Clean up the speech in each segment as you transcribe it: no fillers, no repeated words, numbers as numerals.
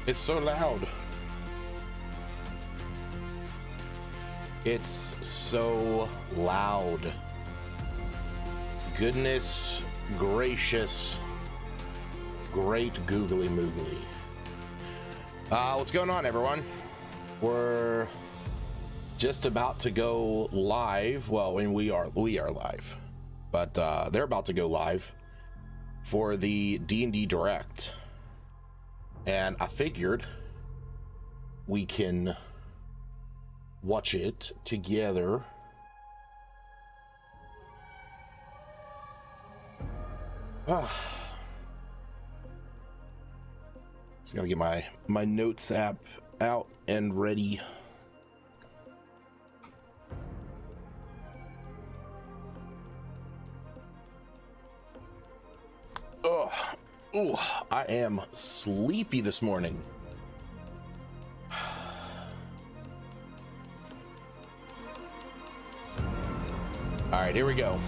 It's so loud. It's so loud. Goodness gracious. Great googly moogly. What's going on, everyone? We're just about to go live. Well, when we are live, but they're about to go live for the D&D Direct. And I figured we can watch it together. Just gotta get my notes app out and ready. Ooh, I am sleepy this morning. All right, here we go.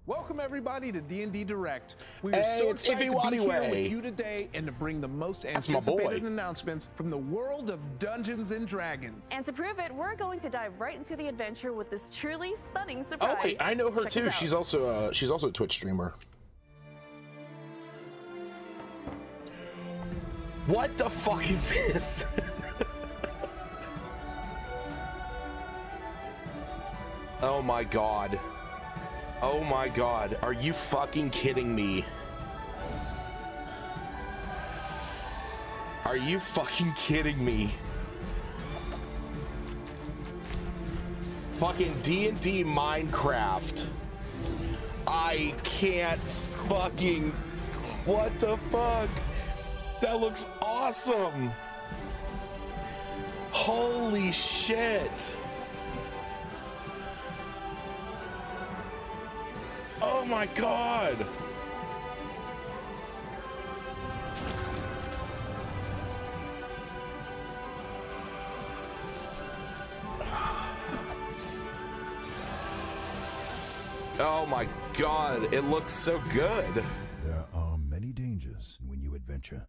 Welcome everybody to D&D Direct. We are so excited to be here with you today and to bring the most anticipated announcements from the world of Dungeons and Dragons. And to prove it, we're going to dive right into the adventure with this truly stunning surprise. Oh wait, I know her too. She's also a Twitch streamer. What the fuck is this? Oh my god. Oh my god, are you fucking kidding me? Are you fucking kidding me? Fucking D&D Minecraft. I can't fucking... What the fuck? That looks awesome. Holy shit. Oh my god! Oh my god, it looks so good! There are many dangers when you adventure.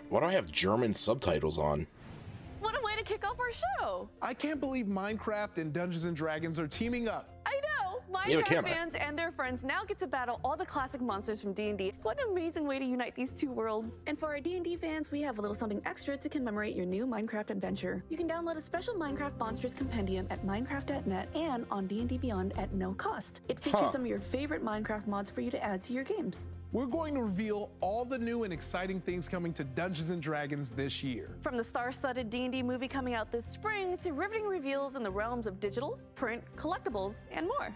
Why do I have German subtitles on? What a way to kick off our show! I can't believe Minecraft and Dungeons and Dragons are teaming up. I know! Minecraft fans and their friends now get to battle all the classic monsters from D&D. What an amazing way to unite these two worlds. And for our D&D fans, we have a little something extra to commemorate your new Minecraft adventure. You can download a special Minecraft Monsters Compendium at Minecraft.net and on D&D Beyond at no cost. It features some of your favorite Minecraft mods for you to add to your games. We're going to reveal all the new and exciting things coming to Dungeons and Dragons this year. From the star-studded D&D movie coming out this spring to riveting reveals in the realms of digital, print, collectibles, and more.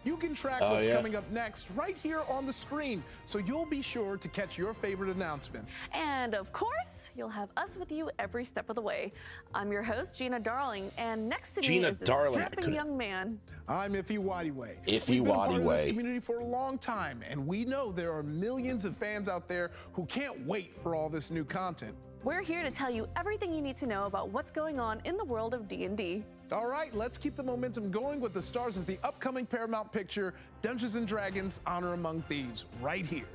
You can track what's coming up next right here on the screen, so you'll be sure to catch your favorite announcements. And of course, you'll have us with you every step of the way. I'm your host, Gina Darling, and next to me is a strapping young man. I'm Iffy Waddiway. Iffy We've been part of this Waddiway. community for a long time, and we know there are millions of fans out there who can't wait for all this new content. We're here to tell you everything you need to know about what's going on in the world of D&D. All right, let's keep the momentum going with the stars of the upcoming Paramount picture, Dungeons & Dragons Honor Among Thieves, right here.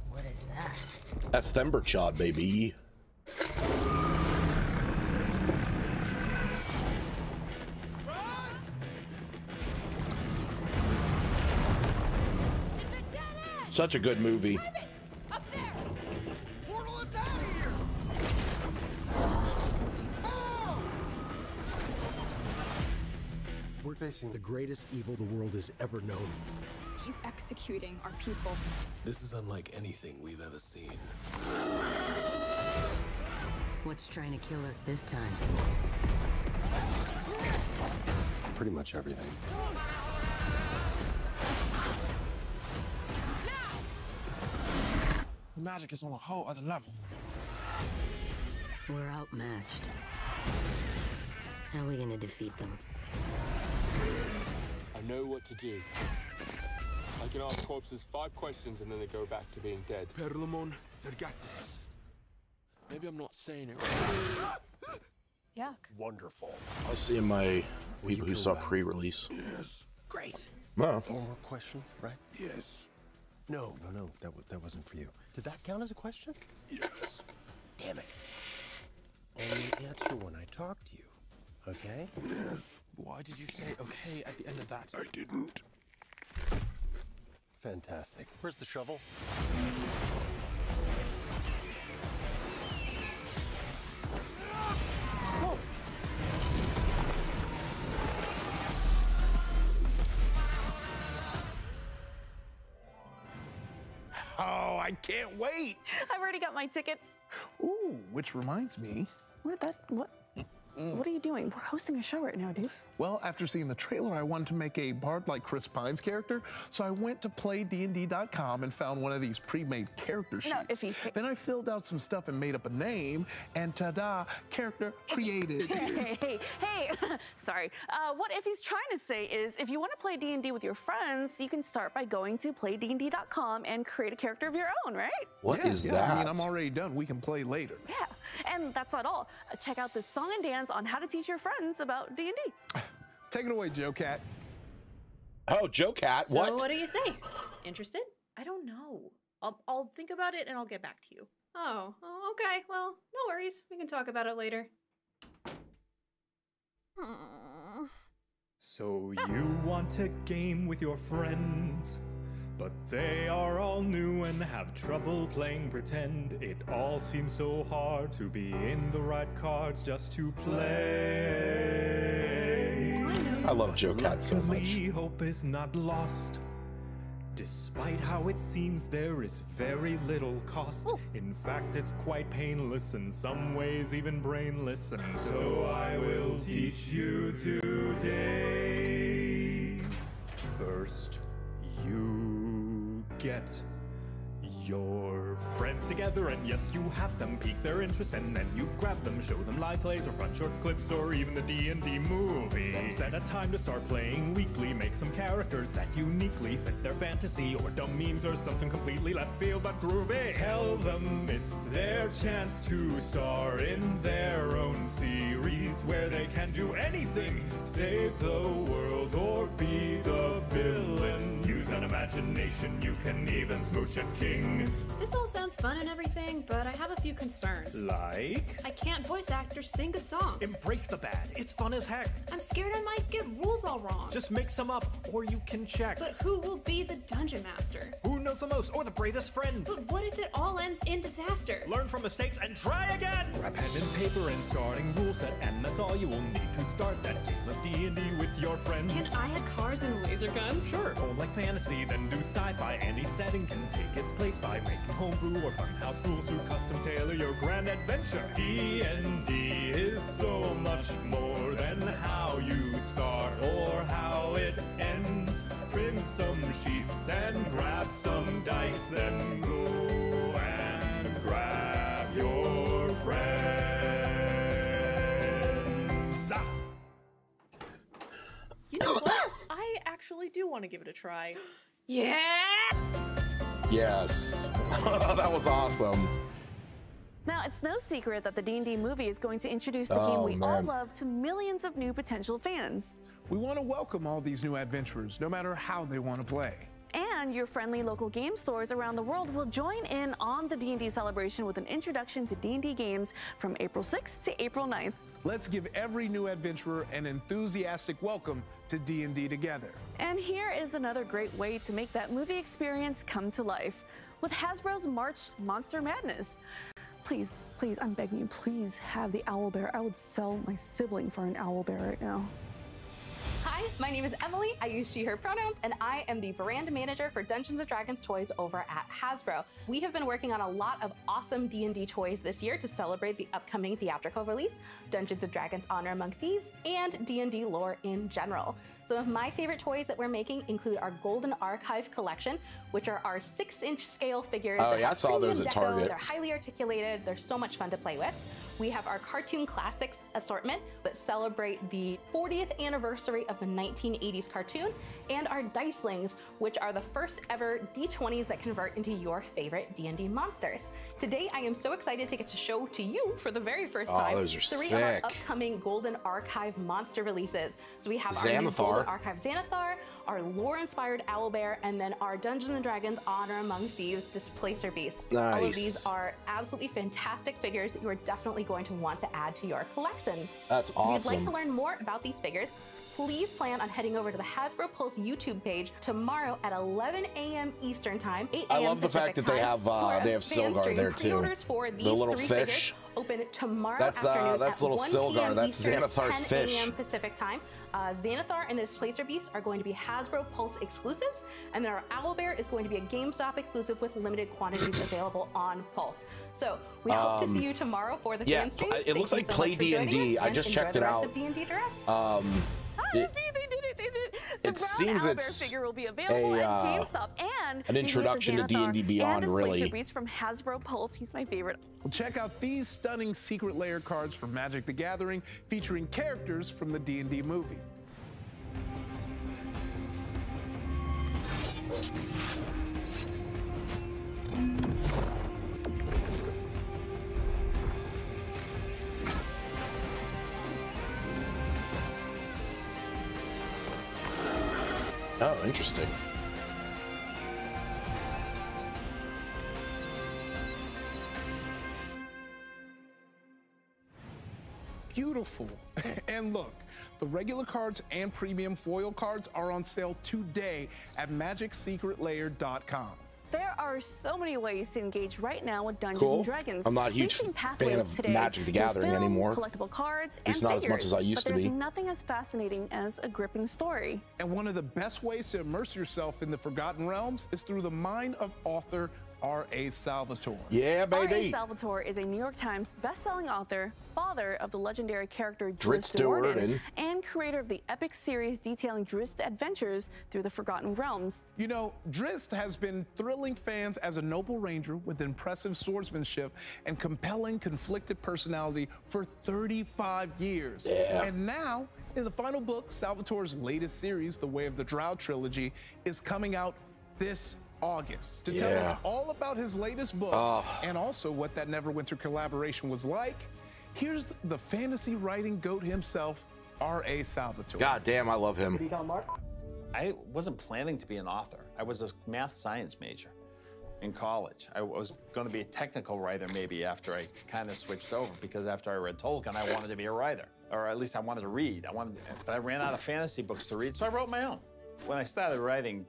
What is that? That's Themberchod, baby. Such a good movie. Up there! Portal us out of here! Oh! We're facing the greatest evil the world has ever known. She's executing our people. This is unlike anything we've ever seen. What's trying to kill us this time? Pretty much everything. magic is on a whole other level. We're outmatched. How are we gonna defeat them? I know what to do. I can ask corpses 5 questions and then they go back to being dead. Perlomon tergatis. Maybe I'm not saying it right. Yuck. Wonderful. I see my people who saw pre-release. Yes. Great. Wow. 4 more questions, right? Yes. No. That wasn't for you. Did that count as a question? Yes. Damn it. Only answer when I talk to you. Okay? Yes. Why did you say okay at the end of that? I didn't. Fantastic. Where's the shovel? Oh, I can't wait. I've already got my tickets. Ooh, which reminds me. What are you doing? We're hosting a show right now, dude. Well, after seeing the trailer, I wanted to make a bard like Chris Pine's character, so I went to PlayDnd.com and found one of these pre-made character sheets. Then I filled out some stuff and made up a name, and ta-da, character created. Hey. Sorry. What Iffy's trying to say is, if you want to play D&D with your friends, you can start by going to PlayDnd.com and create a character of your own, right? What is that? I mean, I'm already done. We can play later. Yeah, and that's not all. Check out this song and dance on how to teach your friends about D&D. Take it away, Joe Cat. Oh, Joe Cat, so what? What do you say? Interested? I don't know. I'll think about it and I'll get back to you. Oh, okay. Well, no worries. We can talk about it later. So you want a game with your friends, but they are all new and have trouble playing pretend. It all seems so hard to be in the right cards just to play. I love Joe Cat so much. Hope is not lost. Despite how it seems, there is very little cost. In fact, it's quite painless, in some ways even brainless. And so I will teach you today. First, you get your friends together, and yes, you have them pique their interest, and then you grab them, show them live plays or front short clips or even the D&D movie. Set a time to start playing weekly, make some characters that uniquely fit their fantasy, or dumb memes or something completely left field but groovy. Tell them it's their chance to star in their own series where they can do anything, save the world or be the villain. Use an imagination, you can even smooch a king. This all sounds fun and everything, but I have a few concerns. Like? I can't voice act or sing good songs. Embrace the bad. It's fun as heck. I'm scared I might get rules all wrong. Just make some up, or you can check. But who will be the dungeon master? Who knows the most, or the bravest friend? But what if it all ends in disaster? Learn from mistakes and try again! Grab pen and paper and starting rule set, and that's all you will need to start that game of D&D with your friends. Can I have cars and laser guns? Sure, go like fantasy, then do sci-fi, and each setting can take its place by making homebrew or funhouse rules to custom tailor your grand adventure. D&D is so much more than how you start or how it ends. Print some sheets and grab some dice, then go and grab your friends. You know what? I actually do want to give it a try. Yeah! Yes. That was awesome. Now, it's no secret that the D&D movie is going to introduce the game we all love to millions of new potential fans. We want to welcome all these new adventurers, no matter how they want to play. And your friendly local game stores around the world will join in on the D&D celebration with an introduction to D&D games from April 6th to April 9th. Let's give every new adventurer an enthusiastic welcome to D&D together. And here is another great way to make that movie experience come to life with Hasbro's March Monster Madness. Please, I'm begging you, please have the owlbear. I would sell my sibling for an owlbear right now. Hi, my name is Emily. I use she, her pronouns, and I am the brand manager for Dungeons & Dragons toys over at Hasbro. We have been working on a lot of awesome D&D toys this year to celebrate the upcoming theatrical release, Dungeons & Dragons Honor Among Thieves, and D&D lore in general. Some of my favorite toys that we're making include our Golden Archive collection, which are our 6-inch scale figures. Oh yeah, I saw those at Target. They're highly articulated. They're so much fun to play with. We have our Cartoon Classics assortment that celebrate the 40th anniversary of the 1980s cartoon, and our Dicelings, which are the first ever D20s that convert into your favorite D&D monsters. Today, I am so excited to get to show to you for the very first time those are 3 sick. of our upcoming Golden Archive monster releases. So we have our new Golden Archive Xanathar, our lore-inspired Owlbear, and then our Dungeons & Dragons Honor Among Thieves Displacer Beasts. Nice. All of these are absolutely fantastic figures that you are definitely going to want to add to your collection. That's awesome. If you'd like to learn more about these figures, please plan on heading over to the Hasbro Pulse YouTube page tomorrow at 11 a.m. Eastern Time, 8 a.m. I love the fact that they have Stilgar there too. The little fish. Open tomorrow that's afternoon little at 1 Stilgar. p.m. That's Eastern, Xanathar's 10 fish. a.m. Pacific Time. Xanathar and the Displacer Beast are going to be Hasbro Pulse exclusives, and then our Owlbear is going to be a GameStop exclusive with limited quantities available on Pulse. So we hope to see you tomorrow for the fan stream. It looks like Play D&D. I just checked it out. D&D Direct. They did it. The It seems it's figure will be available at GameStop, and an introduction to D&D Beyond, really. Beast from Hasbro Pulse. He's my favorite. Well, check out these stunning secret layer cards from Magic the Gathering, featuring characters from the D&D movie. Oh, interesting. Beautiful. And look, the regular cards and premium foil cards are on sale today at MagicSecretLayer.com. There are so many ways to engage right now with Dungeons and Dragons. I'm not a huge fan of Magic the Gathering anymore. Collectible cards and figures, not as much as I used to be. But there's nothing as fascinating as a gripping story. And one of the best ways to immerse yourself in the Forgotten Realms is through the mind of author R.A. Salvatore. Yeah, baby. R.A. Salvatore is a New York Times best-selling author, father of the legendary character Drizzt Do'Urden, and creator of the epic series detailing Drizzt's adventures through the Forgotten Realms. You know, Drizzt has been thrilling fans as a noble ranger with impressive swordsmanship and compelling conflicted personality for 35 years. Yeah. And now, in the final book, Salvatore's latest series, The Way of the Drow trilogy, is coming out this August to tell us all about his latest book and also what that Neverwinter collaboration was like. Here's the fantasy writing goat himself, R.A. Salvatore. God damn, I love him. I wasn't planning to be an author. I was a math science major in college. I was going to be a technical writer maybe after I kind of switched over, because after I read Tolkien, I wanted to be a writer, or at least I wanted to read. But I ran out of fantasy books to read, so I wrote my own. When I started writing,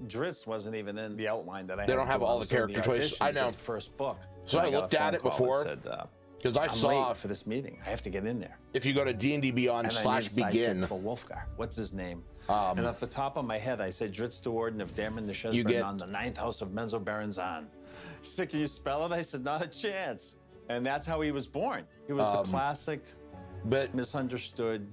Drizzt wasn't even in the outline that I had. They don't have all the character choices. I know. The first book. So I looked at it before because I saw late for this meeting. I have to get in there. If you go to D&D Beyond /begin for Wolfgar, what's his name? And off the top of my head, I said Drizzt Do'Urden of Dairman the Shesbren on the 9th house of Menzoberranzan. She said, "Can you spell it?" I said, "Not a chance." And that's how he was born. He was the classic, but misunderstood,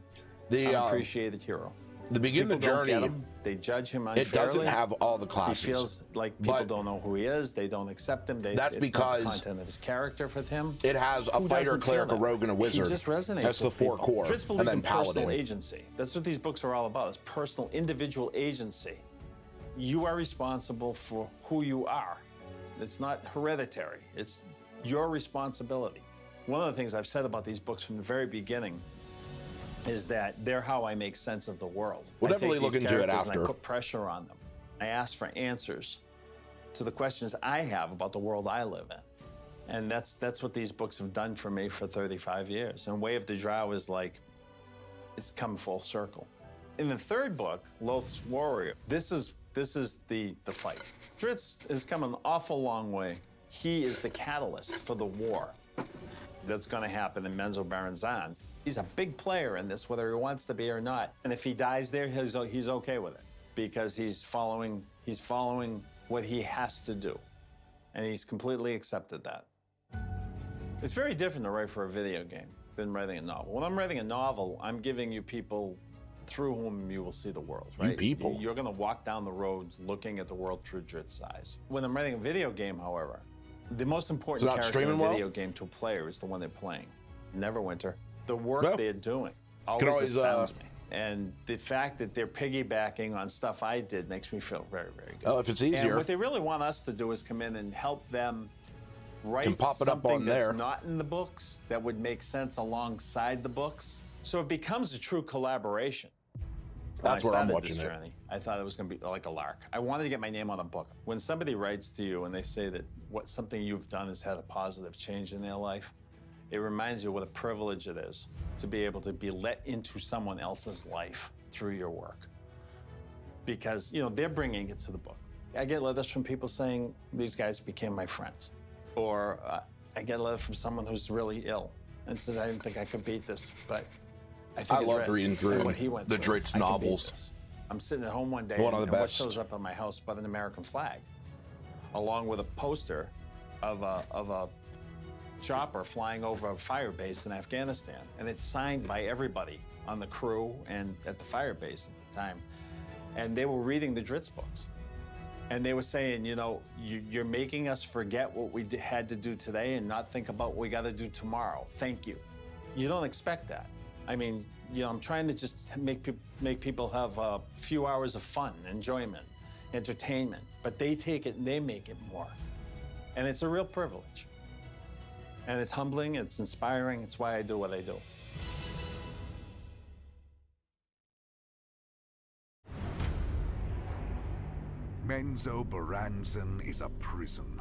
unappreciated hero. The beginning of the journey, they judge him unfairly. It doesn't have all the classes. He feels like people don't know who he is. They don't accept him. That's because it's not the content of his character for him. It has a fighter, cleric, a rogue, and a wizard. He just resonates. That's the 4 core, Drizzt and then personal paladin. agency. That's what these books are all about. Is personal, individual agency. You are responsible for who you are. It's not hereditary. It's your responsibility. One of the things I've said about these books from the very beginning is that they're how I make sense of the world. We'll definitely look into it after. And I put pressure on them. I ask for answers to the questions I have about the world I live in. And that's what these books have done for me for 35 years. And Way of the Drow is like, it's come full circle. In the third book, Loth's Warrior, this is the fight. Drizzt has come an awful long way. He is the catalyst for the war that's going to happen in Menzoberranzan. He's a big player in this, whether he wants to be or not. And if he dies there, he's okay with it, because he's following what he has to do. And he's completely accepted that. It's very different to write for a video game than writing a novel. When I'm writing a novel, I'm giving you people through whom you will see the world, right? You people. You're going to walk down the road looking at the world through Drit's eyes. When I'm writing a video game, however, the most important character in a video game to a player is the one they're playing. Neverwinter. The work they're doing always astounds me. And the fact that they're piggybacking on stuff I did makes me feel very, very good. Oh, if it's easier. And what they really want us to do is come in and help them write pop it up something on that's there. not in the books that would make sense alongside the books. So it becomes a true collaboration. That's where I'm When I watching started this journey, I thought it was going to be like a lark. I wanted to get my name on a book. When somebody writes to you and they say that something you've done has had a positive change in their life, it reminds you what a privilege it is to be able to be let into someone else's life through your work. Because, you know, they're bringing it to the book. I get letters from people saying, these guys became my friends. Or I get a letter from someone who's really ill and says, I didn't think I could beat this, but I think I loved reading through what he went the through. Drit's I can beat novels. this. I'm sitting at home one day One of the and what best. shows up on my house but an American flag, along with a poster of a chopper flying over a fire base in Afghanistan. And it's signed by everybody on the crew and at the fire base at the time. And they were reading the Drit's books. And they were saying, you know, you're making us forget what we had to do today and not think about what we got to do tomorrow. Thank you. You don't expect that. I mean, you know, I'm trying to just make people have a few hours of fun, enjoyment, entertainment. But they take it and they make it more. And it's a real privilege. And it's humbling, it's inspiring, it's why I do what I do. Menzo Baranzan is a prison.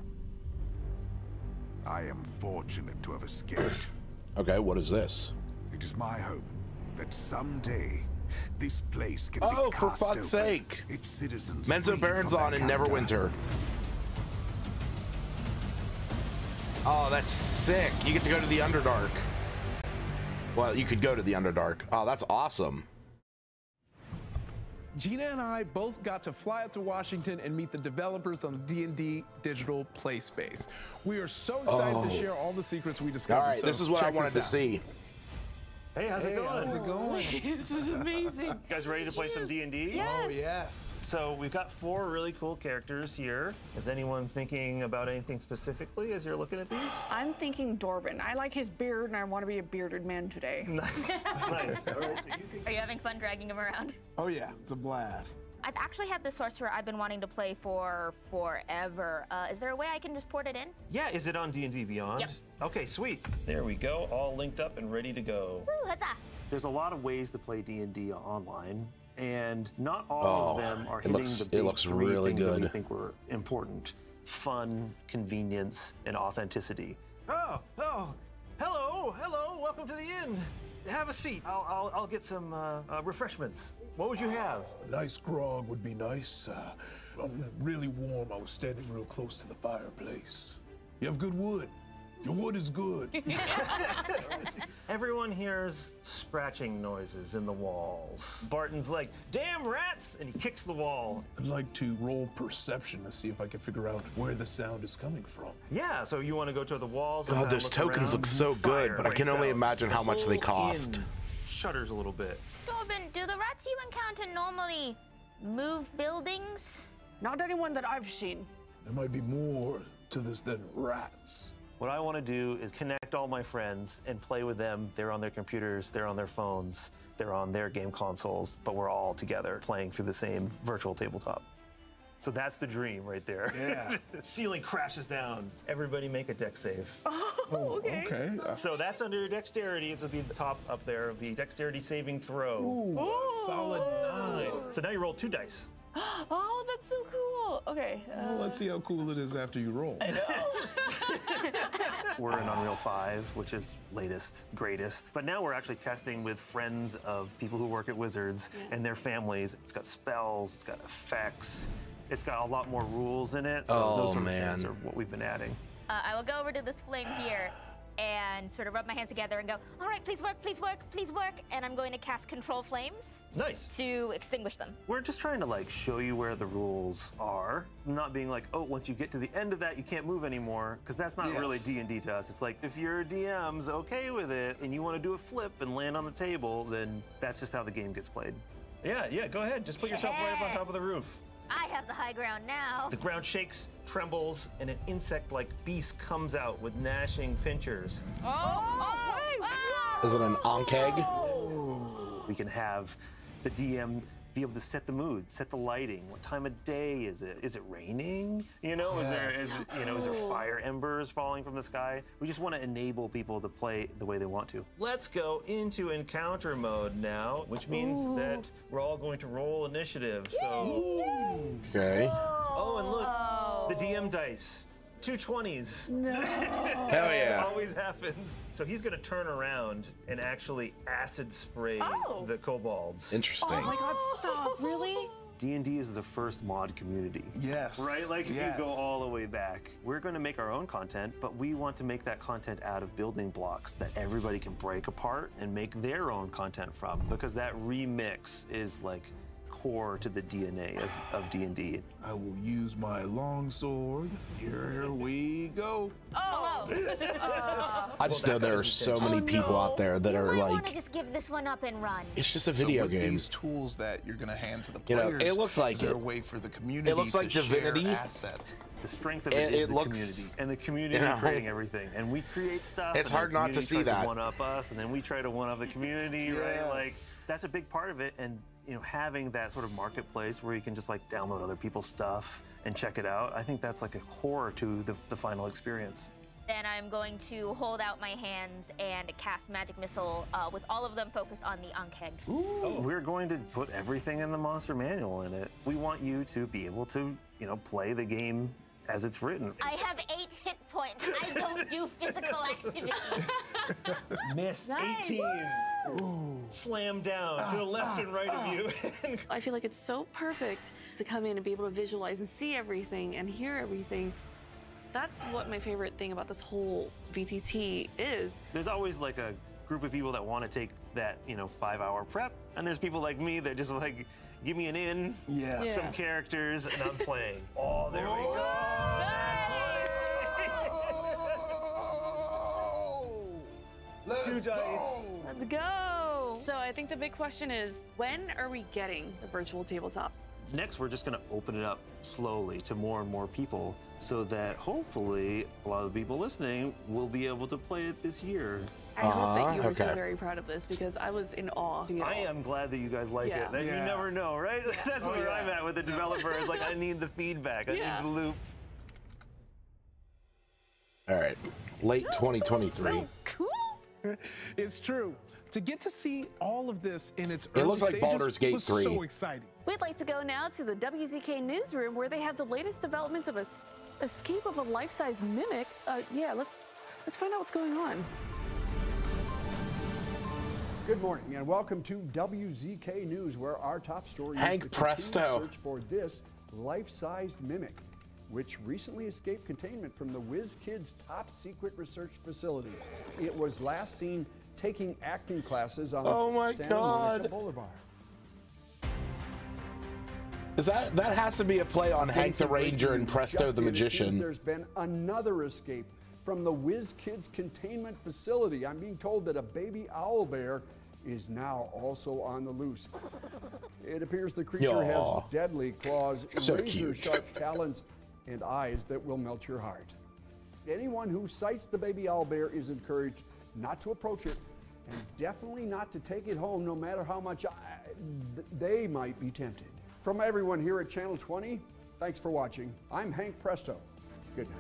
I am fortunate to have escaped. Okay, what is this? It is my hope that someday this place can be Oh, for cast fuck's open, sake! its citizens Menzo freed from Baranzan their in captor. Neverwinter. Oh, that's sick. You get to go to the Underdark. Well, you could go to the Underdark. Oh, that's awesome. Gina and I both got to fly out to Washington and meet the developers on the D&D digital play space. We are so excited to share all the secrets we discovered. All right, so this is what I check wanted this to out. see. Hey, how's it going? How's it going? This is amazing. You guys ready to play some D&D? Yes. Oh, yes. So we've got 4 really cool characters here. Is anyone thinking about anything specifically as you're looking at these? I'm thinking Dorbin. I like his beard and I want to be a bearded man today. Nice. Nice. All right, so Are you having fun dragging him around? Oh, yeah. It's a blast. I've actually had the sorcerer I've been wanting to play for forever. Is there a way I can just port it in? Yeah, is it on D&D Beyond? Yep. Okay, sweet. There we go, all linked up and ready to go. Woo, huzzah! There's a lot of ways to play D&D online, and not all of them are hitting the big it looks 3 really things that we good. think were important. Fun, convenience, and authenticity. Oh, hello, welcome to the inn. Have a seat. I'll get some refreshments. What would you have? A nice grog would be nice. I'm really warm. I was standing real close to the fireplace. You have good wood. Your wood is good. Everyone hears scratching noises in the walls. Barton's like, damn rats! And he kicks the wall. I'd like to roll perception to see if I can figure out where the sound is coming from. Yeah, so you want to go to the walls and God, those look tokens around? look so Fire good, but I can breaks only out. imagine The how much they whole cost. inn shudders a little bit. Dorbin, do the rats you encounter normally move buildings? Not anyone that I've seen. There might be more to this than rats. What I want to do is connect all my friends and play with them. They're on their computers, they're on their phones, they're on their game consoles, but we're all together playing through the same virtual tabletop. So that's the dream right there. Yeah. Ceiling crashes down. Everybody make a dex save. Oh, okay. Okay. So that's under dexterity. It'll be the top up there. It'll be dexterity saving throw. Ooh, solid 9. So now you roll 2 dice. Oh, that's so cool. Okay. Well, let's see how cool it is after you roll. I know. We're in Unreal 5, which is latest, greatest. But now we're actually testing with friends of people who work at Wizards and their families. It's got spells, it's got effects, it's got a lot more rules in it. So those sort of things are what we've been adding. I will go over to this flame here and sort of rub my hands together and go, all right, please work, please work, please work. And I'm going to cast Control Flames. Nice. To extinguish them. We're just trying to like show you where the rules are, not being like, oh, once you get to the end of that, you can't move anymore, because that's not really D&D to us. It's like, if your DM's okay with it and you want to do a flip and land on the table, then that's just how the game gets played. Yeah, go ahead. Just put yourself right up on top of the roof. I have the high ground now. The ground shakes, trembles, and an insect-like beast comes out with gnashing pincers. Is it an onkeg? We can have the DM be able to set the mood, set the lighting. What time of day is it? Is it raining? You know, is there fire embers falling from the sky? We just want to enable people to play the way they want to. Let's go into encounter mode now, which means that we're all going to roll initiative. So, okay. Oh, and look, the DM dice. 2 20s. No. Hell yeah. It always happens. So he's going to turn around and actually acid spray the kobolds. Interesting. Oh my god, stop. Really? D&D is the first mod community. Yes. Right? Like, you go all the way back. We're going to make our own content, but we want to make that content out of building blocks that everybody can break apart and make their own content from, because that remix is like core to the DNA of D&D. I will use my longsword. Here we go. I just know there are so many people out there that are I want like, to just give this one up and run. it's just a video game. These tools that you're going to hand to the You players, know, it looks like is there a way for the community it looks like to Divinity. share assets. The strength of it is the community, and the community creating everything. And we create stuff. It's and hard not to see that. One up us, and then we try to one up the community, right? Like, that's a big part of it. And you know, having that sort of marketplace where you can just like download other people's stuff and check it out, I think that's like a core to the final experience. Then I'm going to hold out my hands and cast Magic Missile with all of them focused on the Ankeg. We're going to put everything in the monster manual in it. We want you to be able to, you know, play the game as it's written. I have 8 hit points. I don't do physical activity. Miss 18. Slam down to the left and right of you. I feel like it's so perfect to come in and be able to visualize and see everything and hear everything. That's what my favorite thing about this whole VTT is. There's always like a group of people that want to take that, you know, 5-hour prep, and there's people like me that just like, give me an in, some characters, and I'm playing. Oh, there we go. Let's 2 dice. Let's go. So I think the big question is, when are we getting the virtual tabletop? Next, we're just going to open it up slowly to more and more people so that hopefully a lot of the people listening will be able to play it this year. I hope that you were so very proud of this, because I was in awe. I am glad that you guys like it. And you never know, right? That's where I'm at with the developers. Like, I need the feedback. I need the loop. All right, late 2023. So cool. It's true. To get to see all of this in its early looks like stages Baldur's Gate was 3. so exciting. We'd like to go now to the WZK newsroom, where they have the latest developments of an escape of a life-size mimic. Let's find out what's going on. Good morning and welcome to WZK News, where our top story is Hank the Presto. search for this life-sized mimic, which recently escaped containment from the WizKids' top secret research facility. It was last seen taking acting classes on Santa Monica Boulevard. Is that has to be a play on Hank the Ranger and Presto the Magician? There's been another escape from the WizKids containment facility. I'm being told that a baby owl bear is now also on the loose. It appears the creature has deadly claws, razor-sharp talons, and eyes that will melt your heart. Anyone who sights the baby owl bear is encouraged not to approach it, and definitely not to take it home, no matter how much they might be tempted. From everyone here at Channel 20, thanks for watching. I'm Hank Presto. Good night.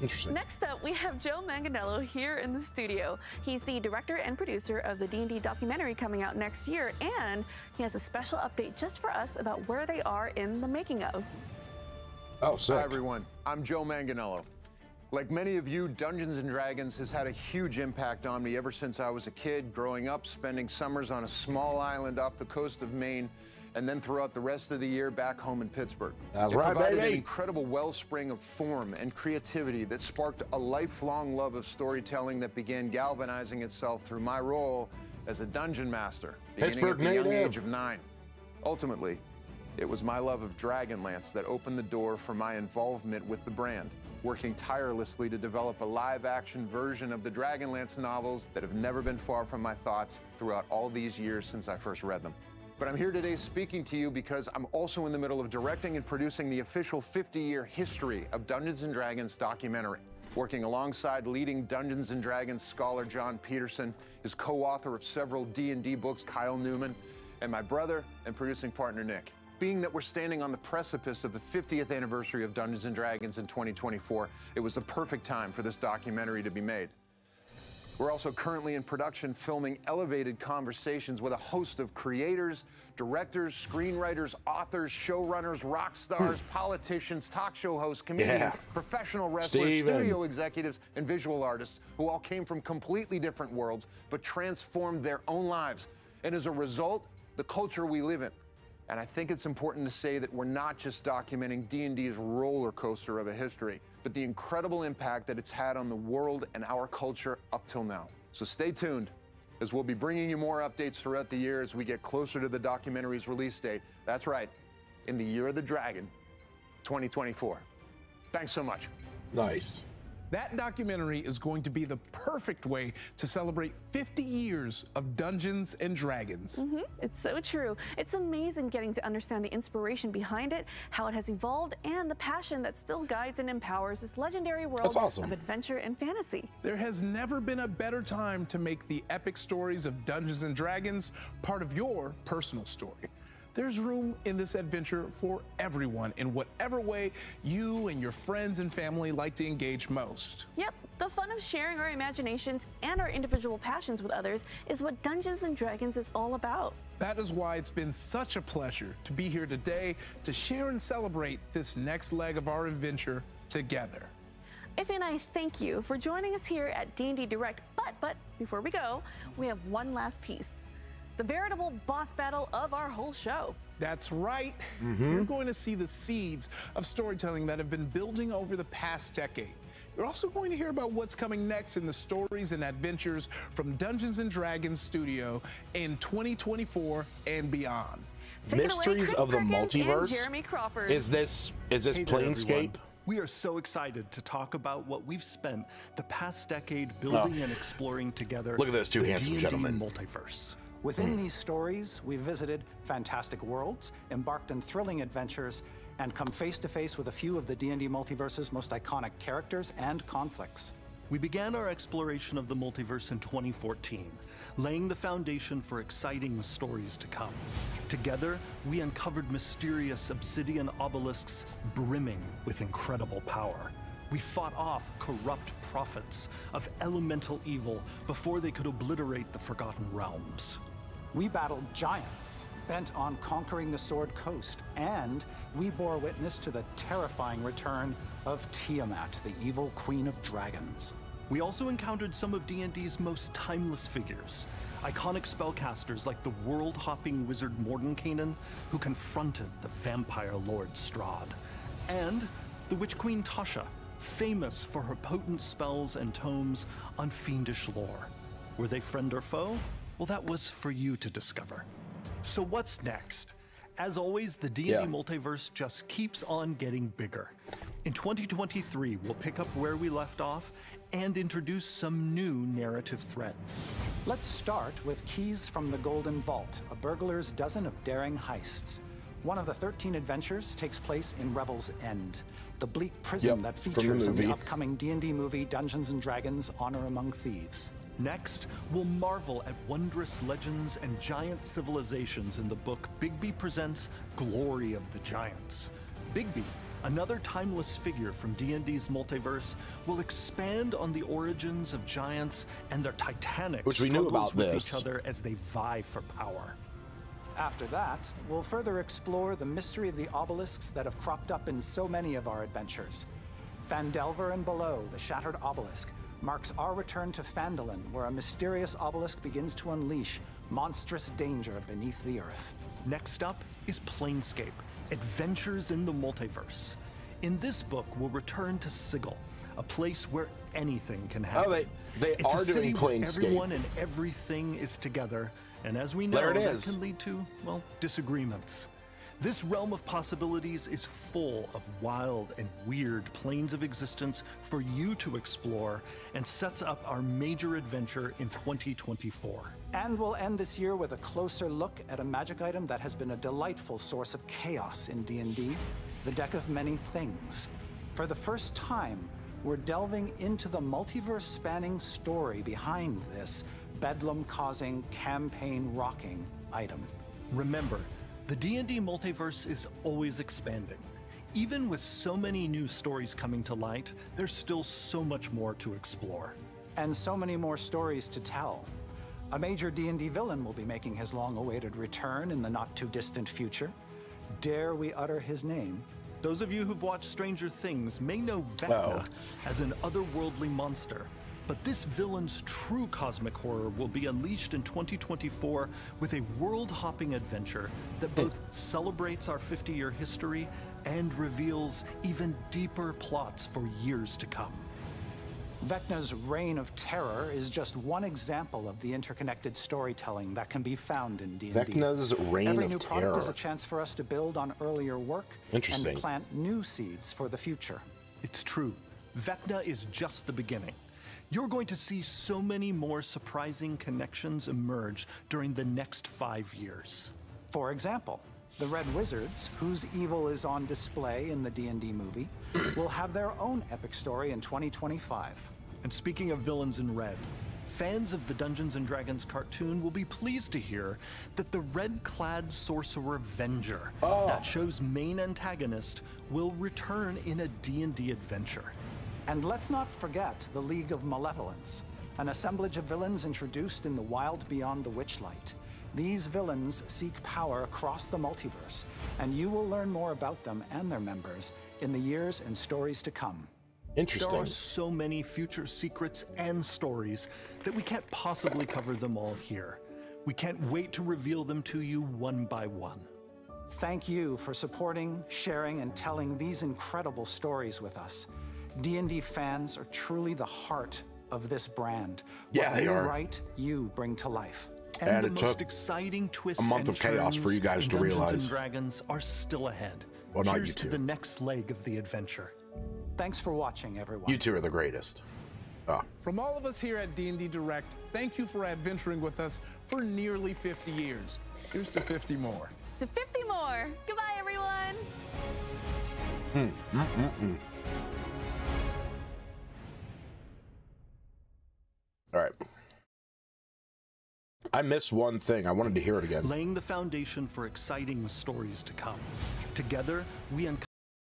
Interesting. Next up, we have Joe Manganiello here in the studio. He's the director and producer of the D&D documentary coming out next year, and he has a special update just for us about where they are in the making of. Oh, sick. Hi, everyone. I'm Joe Manganiello. Like many of you, Dungeons & Dragons has had a huge impact on me ever since I was a kid, growing up, spending summers on a small island off the coast of Maine, and then throughout the rest of the year back home in Pittsburgh. That's it right, provided baby. an incredible wellspring of form and creativity that sparked a lifelong love of storytelling that began galvanizing itself through my role as a dungeon master, beginning at the young age of 9. Ultimately, it was my love of Dragonlance that opened the door for my involvement with the brand, working tirelessly to develop a live-action version of the Dragonlance novels that have never been far from my thoughts throughout all these years since I first read them. But I'm here today speaking to you because I'm also in the middle of directing and producing the official 50-year history of Dungeons & Dragons documentary, working alongside leading Dungeons & Dragons scholar John Peterson, his co-author of several D&D books, Kyle Newman, and my brother and producing partner, Nick. Being that we're standing on the precipice of the 50th anniversary of Dungeons & Dragons in 2024, it was the perfect time for this documentary to be made. We're also currently in production filming elevated conversations with a host of creators, directors, screenwriters, authors, showrunners, rock stars, politicians, talk show hosts, comedians, professional wrestlers, studio executives, and visual artists who all came from completely different worlds but transformed their own lives. And as a result, the culture we live in. And I think it's important to say that we're not just documenting D&D's roller coaster of a history, but the incredible impact that it's had on the world and our culture up till now. So stay tuned, as we'll be bringing you more updates throughout the year as we get closer to the documentary's release date. That's right, in the Year of the Dragon, 2024. Thanks so much. Nice. That documentary is going to be the perfect way to celebrate 50 years of Dungeons and Dragons. It's so true. It's amazing getting to understand the inspiration behind it, how it has evolved, and the passion that still guides and empowers this legendary world of adventure and fantasy. There has never been a better time to make the epic stories of Dungeons and Dragons part of your personal story. There's room in this adventure for everyone in whatever way you and your friends and family like to engage most. Yep, the fun of sharing our imaginations and our individual passions with others is what Dungeons & Dragons is all about. That is why it's been such a pleasure to be here today to share and celebrate this next leg of our adventure together. Iffy and I thank you for joining us here at D&D Direct, but before we go, we have one last piece. The veritable boss battle of our whole show. That's right. You're going to see the seeds of storytelling that have been building over the past decade. You're also going to hear about what's coming next in the stories and adventures from Dungeons & Dragons Studio in 2024 and beyond. Mysteries of the Multiverse? Is this Planescape? We are so excited to talk about what we've spent the past decade building and exploring together. Look at those two handsome gentlemen. Multiverse. Within these stories, we've visited fantastic worlds, embarked on thrilling adventures, and come face to face with a few of the D&D multiverse's most iconic characters and conflicts. We began our exploration of the multiverse in 2014, laying the foundation for exciting stories to come. Together, we uncovered mysterious obsidian obelisks brimming with incredible power. We fought off corrupt prophets of elemental evil before they could obliterate the Forgotten Realms. We battled giants, bent on conquering the Sword Coast, and we bore witness to the terrifying return of Tiamat, the evil queen of dragons. We also encountered some of D&D's most timeless figures, iconic spellcasters like the world-hopping wizard Mordenkainen, who confronted the vampire lord Strahd, and the witch queen Tasha, famous for her potent spells and tomes on fiendish lore. Were they friend or foe? Well, that was for you to discover. So what's next? As always, the D&D multiverse just keeps on getting bigger. In 2023, we'll pick up where we left off and introduce some new narrative threads. Let's start with Keys from the Golden Vault, a burglar's dozen of daring heists. One of the 13 adventures takes place in Revel's End, the bleak prison that features in the upcoming D&D movie Dungeons & Dragons: Honor Among Thieves. Next, we'll marvel at wondrous legends and giant civilizations in the book Bigby Presents Glory of the Giants. Bigby, another timeless figure from D&D's multiverse, will expand on the origins of giants and their titanic struggles with each other as they vie for power. After that, we'll further explore the mystery of the obelisks that have cropped up in so many of our adventures. Phandelver and Below, the Shattered Obelisk, marks our return to Phandalin, where a mysterious obelisk begins to unleash monstrous danger beneath the earth. Next up is Planescape, Adventures in the Multiverse. In this book, we'll return to Sigil, a place where anything can happen. Oh, they it's are a city doing where Planescape. everyone and everything is together, and as we know, There it that is. can lead to, well, disagreements. This realm of possibilities is full of wild and weird planes of existence for you to explore, and sets up our major adventure in 2024. And we'll end this year with a closer look at a magic item that has been a delightful source of chaos in D&D, the Deck of Many Things. For the first time, we're delving into the multiverse-spanning story behind this bedlam-causing, campaign-rocking item. Remember, the D&D multiverse is always expanding. Even with so many new stories coming to light, there's still so much more to explore. And so many more stories to tell. A major D&D villain will be making his long-awaited return in the not-too-distant future. Dare we utter his name? Those of you who've watched Stranger Things may know Vecna as an otherworldly monster, but this villain's true cosmic horror will be unleashed in 2024 with a world-hopping adventure that both celebrates our 50-year history and reveals even deeper plots for years to come. Vecna's reign of terror is just one example of the interconnected storytelling that can be found in D&D. Vecna's reign Every of new terror. product is a chance for us to build on earlier work Interesting. and plant new seeds for the future. It's true. Vecna is just the beginning. You're going to see so many more surprising connections emerge during the next 5 years. For example, the Red Wizards, whose evil is on display in the D&D movie, will have their own epic story in 2025. And speaking of villains in red, fans of the Dungeons & Dragons cartoon will be pleased to hear that the red-clad sorcerer Venger, that show's main antagonist, will return in a D&D adventure. And let's not forget the League of Malevolence, an assemblage of villains introduced in the Wild Beyond the Witchlight. These villains seek power across the multiverse, and you will learn more about them and their members in the years and stories to come. Interesting. There are so many future secrets and stories that we can't possibly cover them all here. We can't wait to reveal them to you one by one. Thank you for supporting, sharing, and telling these incredible stories with us. D&D fans are truly the heart of this brand. Yeah, they are. What you write, you bring to life. And the it most took exciting twists a month and of chaos for you guys turns to in Dungeons realize. and Dragons are still ahead. Well, not Here's you to two. the next leg of the adventure. Thanks for watching, everyone. You two are the greatest. From all of us here at D&D Direct, thank you for adventuring with us for nearly 50 years. Here's to 50 more. To 50 more. Goodbye, everyone. All right. I missed one thing. I wanted to hear it again. Laying the foundation for exciting stories to come. Together, we uncover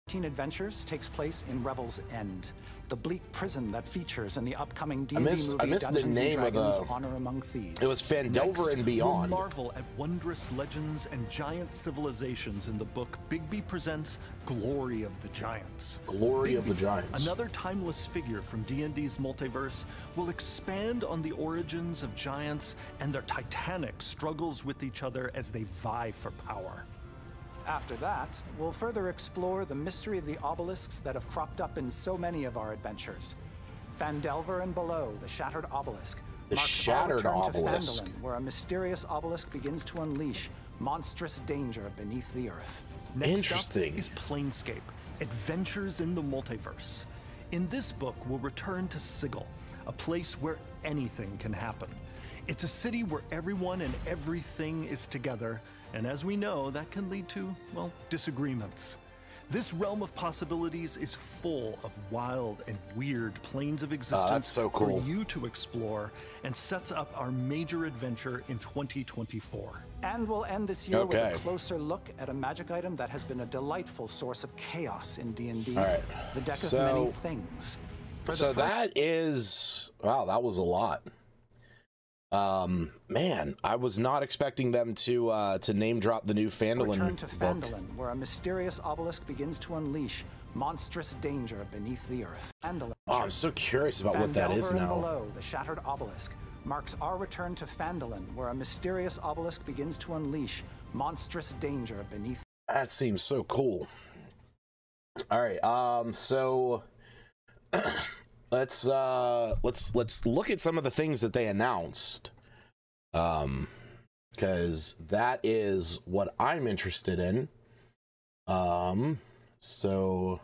Teen Adventures takes place in Revel's End, the bleak prison that features in the upcoming D&D I missed movie the Dungeons name & of Dragons the- Honor Among Thieves. It was Fandelver and Beyond. We'll marvel at wondrous legends and giant civilizations in the book Bigby Presents Glory of the Giants. Glory of the Bigby, Giants. another timeless figure from D&D's multiverse, will expand on the origins of giants and their titanic struggles with each other as they vie for power. After that, we'll further explore the mystery of the obelisks that have cropped up in so many of our adventures. Fandelver and below, the Shattered Obelisk. The marks Shattered our return Obelisk. To Phandalin, where a mysterious obelisk begins to unleash monstrous danger beneath the earth. Next Interesting. up is Planescape, Adventures in the Multiverse. In this book, we'll return to Sigil, a place where anything can happen. It's a city where everyone and everything is together, and as we know, that can lead to, well, disagreements. This realm of possibilities is full of wild and weird planes of existence that's so cool. for you to explore, and sets up our major adventure in 2024. And we'll end this year with a closer look at a magic item that has been a delightful source of chaos in D&D, All right. the Deck of So- Many Things. So that is, wow, that was a lot. Man, I was not expecting them to name drop the new Phandalin Return to book. Phandalin, where a mysterious obelisk begins to unleash monstrous danger beneath the earth. Phandalin. Oh, I'm so curious about what that is Fandelver and now. below, the Shattered Obelisk, marks our return to Phandalin, where a mysterious obelisk begins to unleash monstrous danger beneath. That seems so cool. All right, so let's look at some of the things that they announced, because that is what I'm interested in. So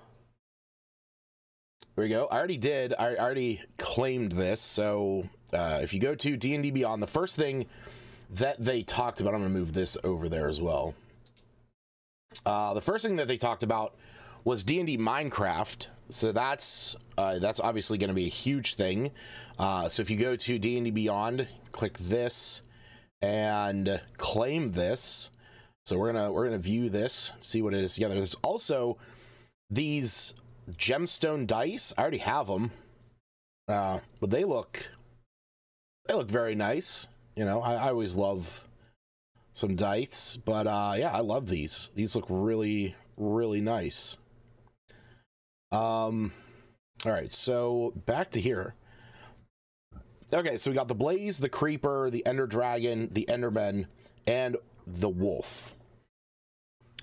there we go. I already claimed this. So if you go to D&D Beyond, the first thing that they talked about, I'm gonna move this over there as well. The first thing that they talked about was D&D Minecraft. So that's obviously going to be a huge thing. So if you go to D&D Beyond, click this and claim this. So we're gonna view this, see what it is together. There's also these gemstone dice. I already have them, but they look very nice. You know, I always love some dice, but yeah, I love these. These look really, really nice. All right, so back to here. Okay, so we got the Blaze, the Creeper, the Ender Dragon, the Enderman, and the Wolf.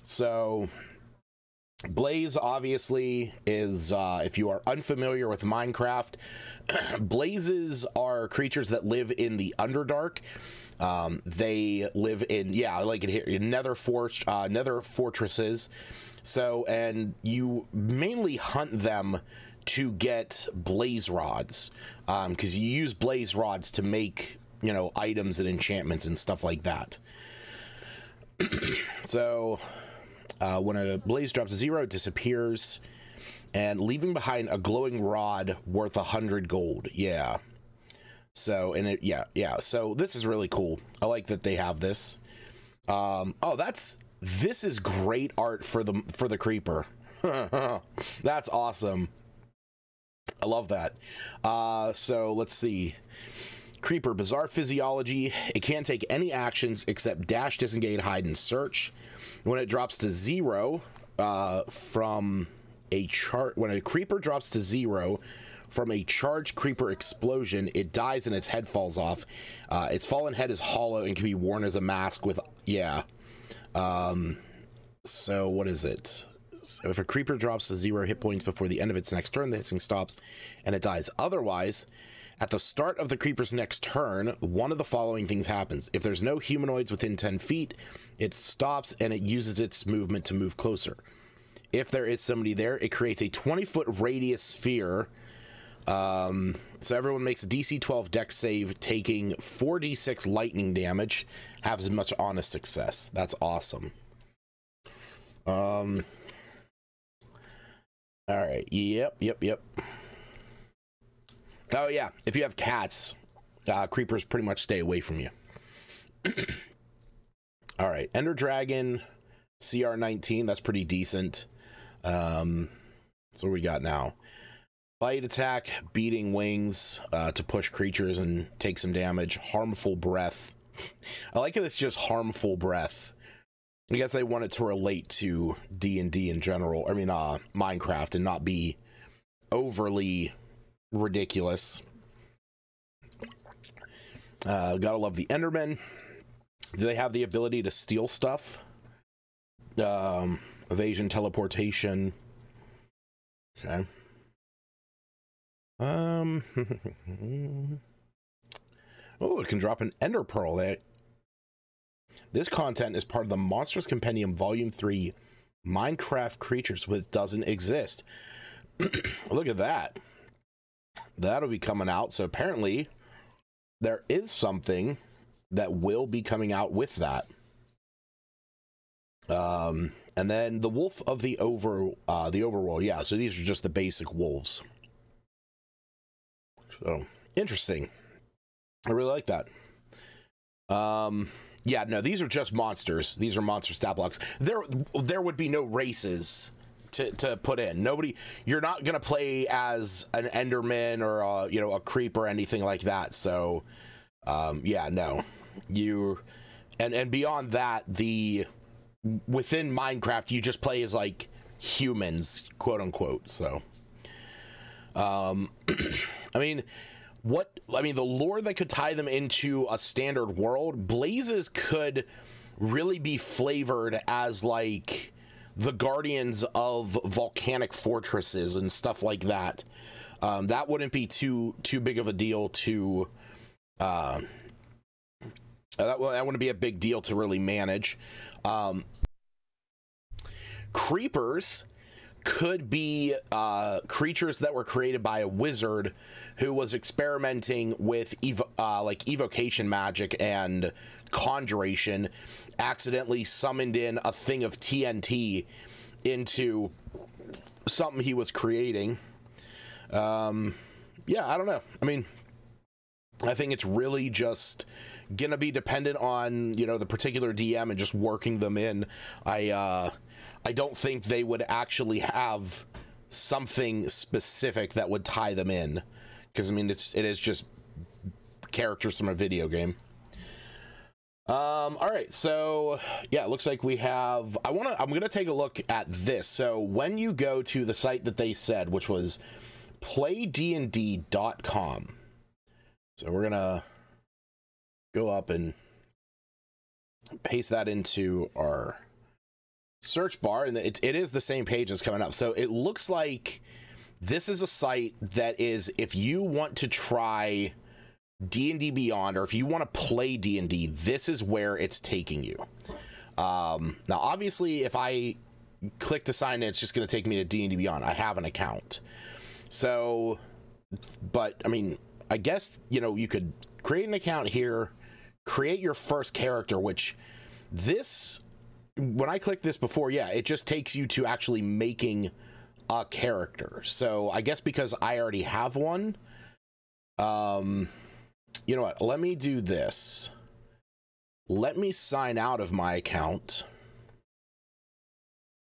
So Blaze obviously is, if you are unfamiliar with Minecraft, blazes are creatures that live in the Underdark. They live in, yeah, like in here, nether fortresses. So, and you mainly hunt them to get blaze rods, because you use blaze rods to make, you know, items and enchantments and stuff like that. So when a blaze drops to 0, it disappears, and leaving behind a glowing rod worth 100 gold. Yeah. So, and it, yeah. So this is really cool. I like that they have this. Oh, this is great art for the Creeper. That's awesome. I love that. So let's see. Creeper, bizarre physiology. It can't take any actions except dash, disengage, hide, and search. When it drops to 0 from a when a creeper drops to 0 from a charged creeper explosion, it dies and its head falls off. Its fallen head is hollow and can be worn as a mask with, yeah. So what is it? So if a creeper drops to 0 hit points before the end of its next turn, the hissing stops and it dies. Otherwise, at the start of the creeper's next turn, one of the following things happens. If there's no humanoids within 10 feet, it stops and it uses its movement to move closer. If there is somebody there, it creates a 20-foot radius sphere. So everyone makes a DC 12 dex save, taking 4d6 lightning damage, has as much honest success. That's awesome. All right. Yep. Oh yeah, if you have cats, creepers pretty much stay away from you. All right, Ender Dragon, CR 19. That's pretty decent. So what we got now? Bite attack, beating wings to push creatures and take some damage. Harmful breath. I like it. It's just harmful breath. I guess they want it to relate to D&D in general. I mean, Minecraft, and not be overly ridiculous. Gotta love the Endermen. Do they have the ability to steal stuff? Evasion, teleportation. Okay. Oh, it can drop an Ender Pearl. This content is part of the Monstrous Compendium Volume 3 Minecraft Creatures, which doesn't exist. Look at that. That'll be coming out. So apparently there is something that will be coming out with that. And then the Wolf of the Overworld. Yeah, so these are just the basic wolves. So interesting. I really like that. Yeah, no, these are just monsters. These are monster stat blocks. There would be no races to put in. Nobody, you're not gonna play as an Enderman or a creep or anything like that. So yeah, no, and beyond that, within Minecraft you just play as like humans, quote unquote. So I mean, the lore that could tie them into a standard world, blazes could really be flavored as like the guardians of volcanic fortresses and stuff like that. That wouldn't be too big of a deal to that wouldn't be a big deal to really manage. Creepers could be creatures that were created by a wizard who was experimenting with like evocation magic and conjuration, accidentally summoned in a thing of TNT into something he was creating. Yeah, I don't know. I mean, I think it's really just gonna be dependent on, you know, the particular DM and just working them in. I don't think they would actually have something specific that would tie them in, because I mean it is just characters from a video game. All right, so yeah, it looks like we have. I'm gonna take a look at this. So when you go to the site that they said, which was playdnd.com, so we're gonna go up and paste that into our search bar, and it is the same page that's coming up. So it looks like this is a site that is, if you want to try D&D Beyond, or if you want to play D&D, this is where it's taking you. Now obviously if I click to sign in, it's just going to take me to D&D Beyond. I have an account, so, but I mean, I guess, you know, you could create an account here, create your first character, which this, when I clicked this before, yeah, it just takes you to actually making a character. So I guess because I already have one, you know what, let me do this. Let me sign out of my account.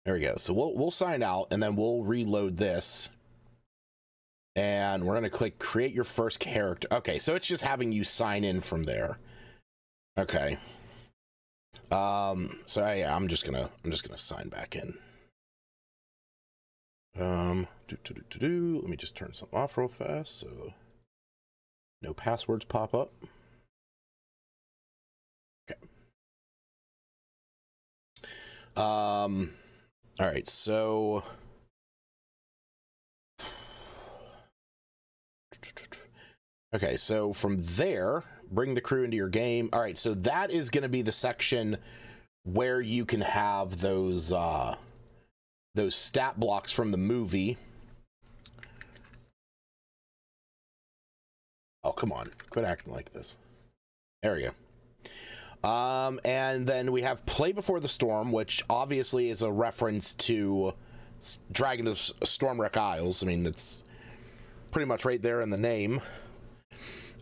There we go. So we'll sign out, and then we'll reload this, and we're gonna click create your first character. Okay, so it's just having you sign in from there. Okay. So yeah, I'm just gonna sign back in. Let me just turn something off real fast so no passwords pop up. Okay. All right, so okay, so from there, bring the crew into your game. All right, so that is going to be the section where you can have those stat blocks from the movie. Oh, come on, quit acting like this. There we go. And then we have Play Before the Storm, which obviously is a reference to Dragon of Stormwreck Isles. I mean, it's pretty much right there in the name.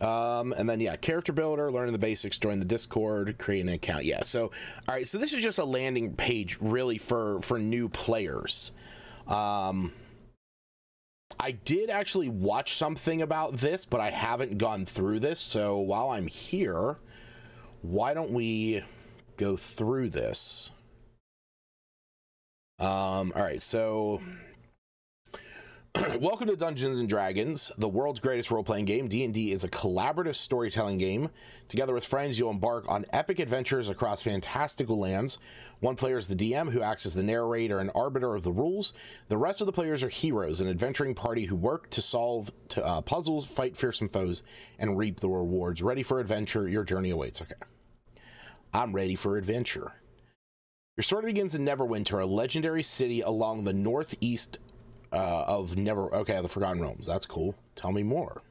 And then yeah, character builder, learning the basics, join the Discord, create an account. Yeah, so all right, so this is just a landing page really for new players. I did actually watch something about this, but I haven't gone through this. So while I'm here, why don't we go through this? All right, so welcome to Dungeons and Dragons, the world's greatest role-playing game. D&D is a collaborative storytelling game. Together with friends, you'll embark on epic adventures across fantastical lands. One player is the DM, who acts as the narrator and arbiter of the rules. The rest of the players are heroes, an adventuring party who work to solve puzzles, fight fearsome foes, and reap the rewards. Ready for adventure? Your journey awaits. Okay. I'm ready for adventure. Your story begins in Neverwinter, a legendary city along the northeast of the Forgotten Realms. That's cool. Tell me more.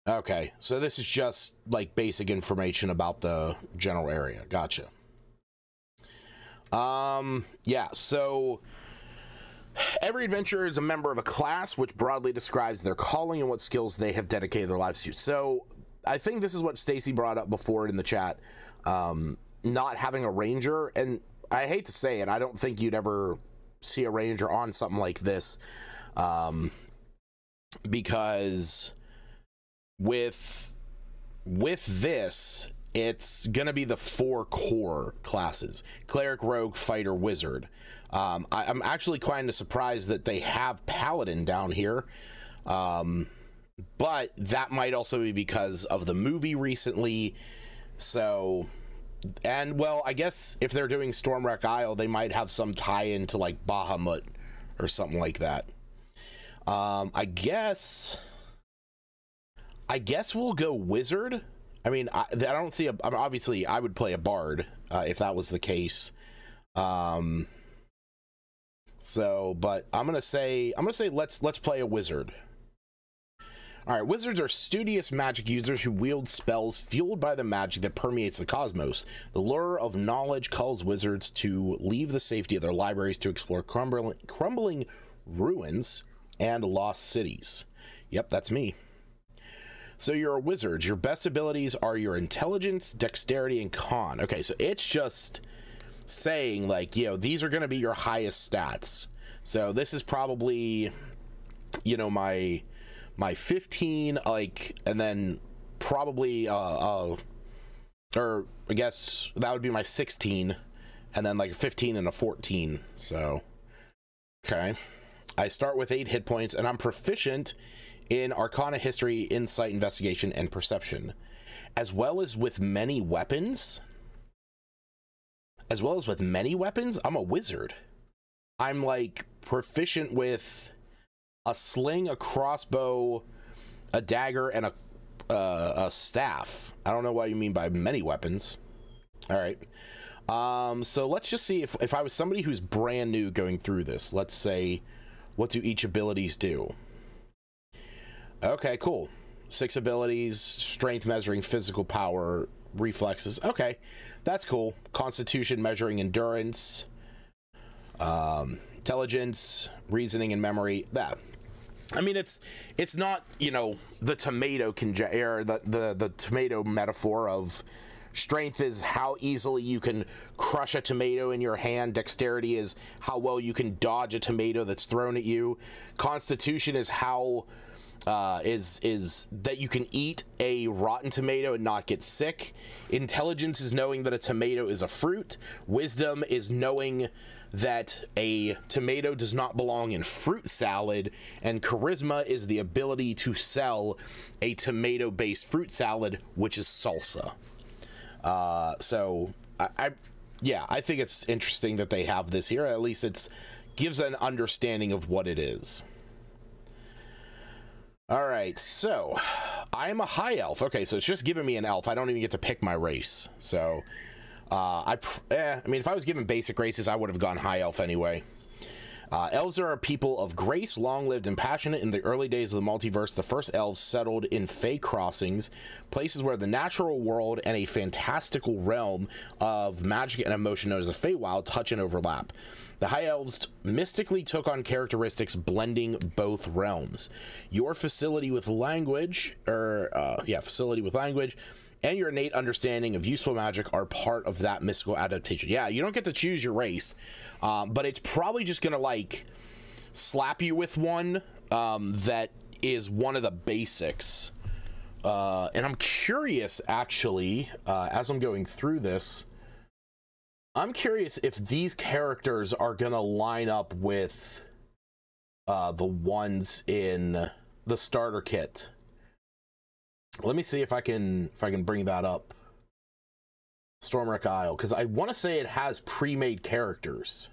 Okay, so this is just like basic information about the general area. Gotcha. Yeah, so every adventurer is a member of a class, which broadly describes their calling and what skills they have dedicated their lives to. So I think this is what Stacy brought up before in the chat, not having a ranger. And I hate to say it, I don't think you'd ever see a ranger on something like this, because with this, it's gonna be the 4 core classes: cleric, rogue, fighter, wizard. I'm actually kind of surprised that they have paladin down here, but that might also be because of the movie recently. So, and well, I guess if they're doing Stormwreck Isle, they might have some tie-in to like Bahamut or something like that. I guess we'll go wizard. I mean, I don't see a. I mean, obviously, I would play a bard if that was the case. So, but I'm gonna say let's play a wizard. All right, wizards are studious magic users who wield spells fueled by the magic that permeates the cosmos. The lure of knowledge calls wizards to leave the safety of their libraries to explore crumbling ruins and lost cities. Yep, that's me. So you're a wizard. Your best abilities are your intelligence, dexterity, and con. Okay, so it's just saying, like, you know, these are going to be your highest stats. So this is probably, you know, my 15, like, and then probably or I guess that would be my 16, and then like a 15 and a 14. So okay, I start with 8 hit points, and I'm proficient in Arcana, History, Insight, Investigation, and Perception, as well as with many weapons. I'm a wizard. I'm like proficient with a sling, a crossbow, a dagger, and a staff. I don't know what you mean by many weapons. All right. So let's just see if I was somebody who's brand new going through this. Let's say, what do each abilities do? Okay, cool. 6 abilities: strength measuring physical power, reflexes. Okay, that's cool. Constitution measuring endurance, intelligence, reasoning, and memory. That, I mean, it's not, you know, the tomato the tomato metaphor of strength is how easily you can crush a tomato in your hand. Dexterity is how well you can dodge a tomato that's thrown at you. Constitution is how is that you can eat a rotten tomato and not get sick. Intelligence is knowing that a tomato is a fruit. Wisdom is knowing that a tomato does not belong in fruit salad. And charisma is the ability to sell a tomato-based fruit salad, which is salsa. So I think it's interesting that they have this here. At least it's gives an understanding of what it is. All right, so I'm a high elf. Okay, so it's just giving me an elf. I don't even get to pick my race. So I mean, if I was given basic races, I would have gone high elf anyway. Elves are a people of grace, long-lived and passionate. In the early days of the multiverse, the first elves settled in Fey Crossings, places where the natural world and a fantastical realm of magic and emotion known as the Feywild touch and overlap. The High Elves mystically took on characteristics blending both realms. Your facility with language, and your innate understanding of useful magic are part of that mystical adaptation. Yeah, you don't get to choose your race, but it's probably just gonna like slap you with one that is one of the basics. And I'm curious, actually, as I'm going through this, I'm curious if these characters are gonna line up with the ones in the starter kit. Let me see if I can bring that up. Stormwreck Isle, because I want to say it has pre-made characters.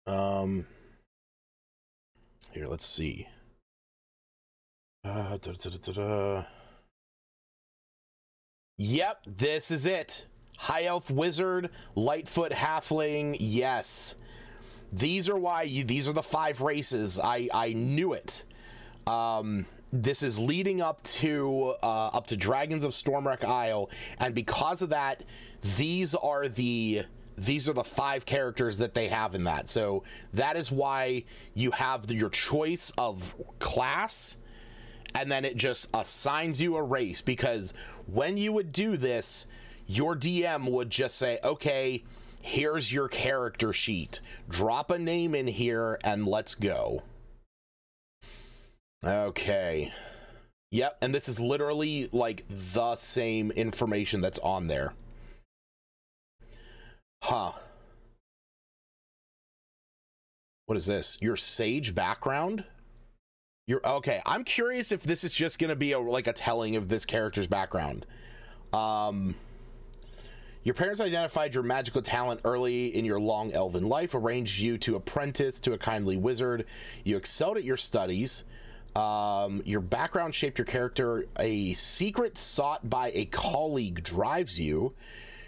Here, let's see. Yep, this is it. High Elf Wizard, Lightfoot Halfling. Yes, these are the 5 races. I knew it. This is leading up to Dragons of Stormwreck Isle, and because of that, these are the 5 characters that they have in that. So that is why you have your choice of class, and then it just assigns you a race, because when you would do this, your DM would just say, okay, here's your character sheet, drop a name in here and let's go. Okay. Yep, and this is literally like the same information that's on there. Huh. What is this? Your sage background? Okay, I'm curious if this is just gonna be like a telling of this character's background. Your parents identified your magical talent early in your long elven life, arranged you to apprentice to a kindly wizard. You excelled at your studies. Your background shaped your character. A secret sought by a colleague drives you.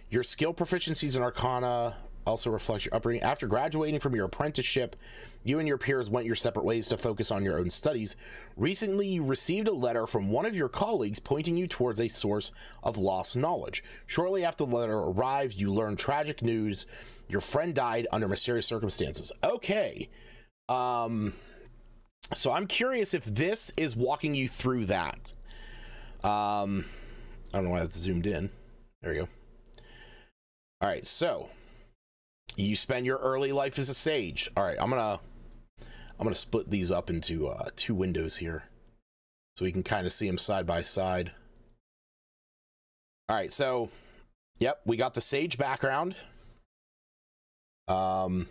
Your skill proficiencies in Arcana also reflects your upbringing. After graduating from your apprenticeship, you and your peers went your separate ways to focus on your own studies. Recently, you received a letter from one of your colleagues pointing you towards a source of lost knowledge. Shortly after the letter arrived, you learned tragic news. Your friend died under mysterious circumstances. Okay. So I'm curious if this is walking you through that. I don't know why that's zoomed in. There you go. All right, so you spend your early life as a sage. All right, I'm gonna split these up into 2 windows here so we can kind of see them side by side. All right, so yep, we got the sage background. Your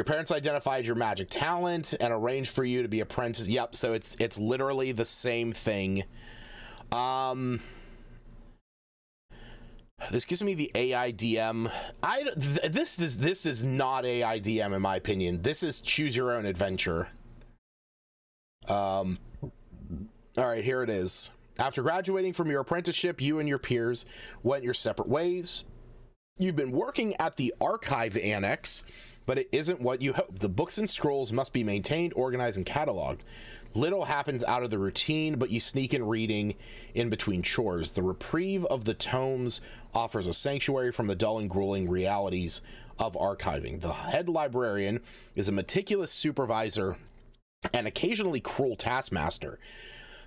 parents identified your magic talent and arranged for you to be apprentice. Yep, so it's literally the same thing. This gives me the AIDM. This is not AIDM in my opinion. This is choose your own adventure. All right, here it is. After graduating from your apprenticeship, you and your peers went your separate ways. You've been working at the archive annex, but it isn't what you hoped. The books and scrolls must be maintained, organized, and cataloged. Little happens out of the routine, but you sneak in reading in between chores. The reprieve of the tomes offers a sanctuary from the dull and grueling realities of archiving. The head librarian is a meticulous supervisor and occasionally cruel taskmaster.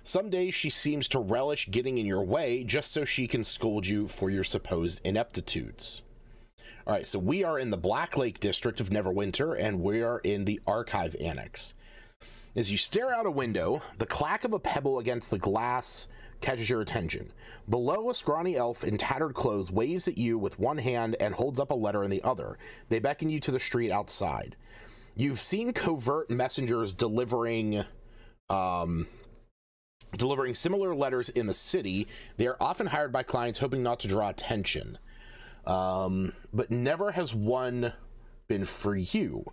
Some days she seems to relish getting in your way just so she can scold you for your supposed ineptitudes. All right, so we are in the Black Lake district of Neverwinter, and we are in the archive annex. As you stare out a window, the clack of a pebble against the glass catches your attention. Below, a scrawny elf in tattered clothes waves at you with one hand and holds up a letter in the other. They beckon you to the street outside. You've seen covert messengers delivering similar letters in the city. They are often hired by clients hoping not to draw attention. But never has one been for you.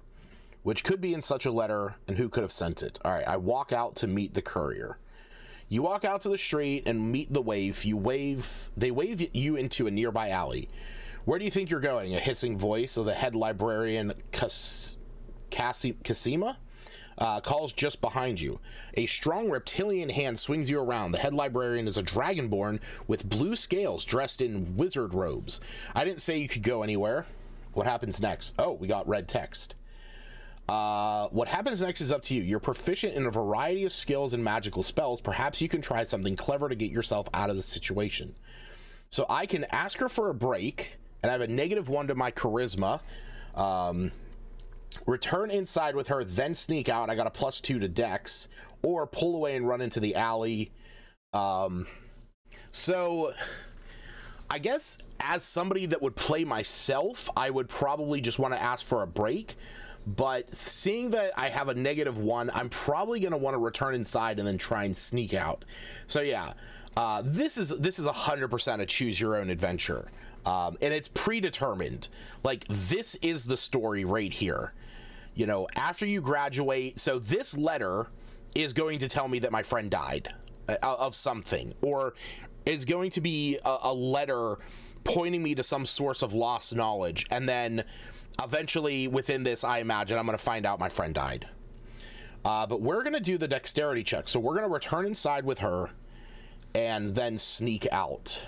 Which could be in such a letter, and who could have sent it? All right, I walk out to meet the courier. You walk out to the street and meet the waif. They wave you into a nearby alley. Where do you think you're going? A hissing voice of the head librarian Casima calls just behind you. A strong reptilian hand swings you around. The head librarian is a dragonborn with blue scales dressed in wizard robes. I didn't say you could go anywhere. What happens next? Oh, we got red text. What happens next is up to you. You're proficient in a variety of skills and magical spells. Perhaps you can try something clever to get yourself out of the situation. So I can ask her for a break, and I have a -1 to my charisma. Return inside with her, then sneak out. I got a +2 to dex, or pull away and run into the alley. So I guess as somebody that would play myself, I would probably just want to ask for a break. But seeing that I have a -1, I'm probably going to want to return inside and then try and sneak out. So yeah, this is 100% a choose your own adventure. And it's predetermined. Like, this is the story right here. You know, after you graduate, so this letter is going to tell me that my friend died of something, or is going to be a letter pointing me to some source of lost knowledge, and then eventually within this, I imagine I'm going to find out my friend died. But we're going to do the dexterity check. So we're going to return inside with her and then sneak out.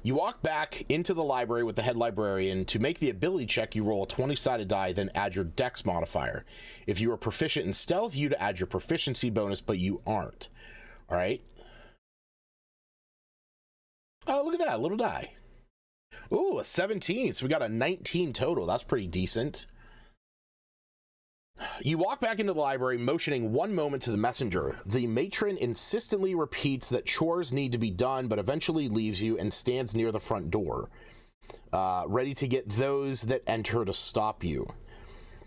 You walk back into the library with the head librarian. To make the ability check, you roll a 20-sided die, then add your dex modifier. If you are proficient in stealth, you'd add your proficiency bonus, but you aren't. All right. Oh, look at that, little die. Ooh, a 17. So we got a 19 total. That's pretty decent. You walk back into the library, motioning one moment to the messenger. The matron insistently repeats that chores need to be done, but eventually leaves you and stands near the front door, ready to get those that enter to stop you.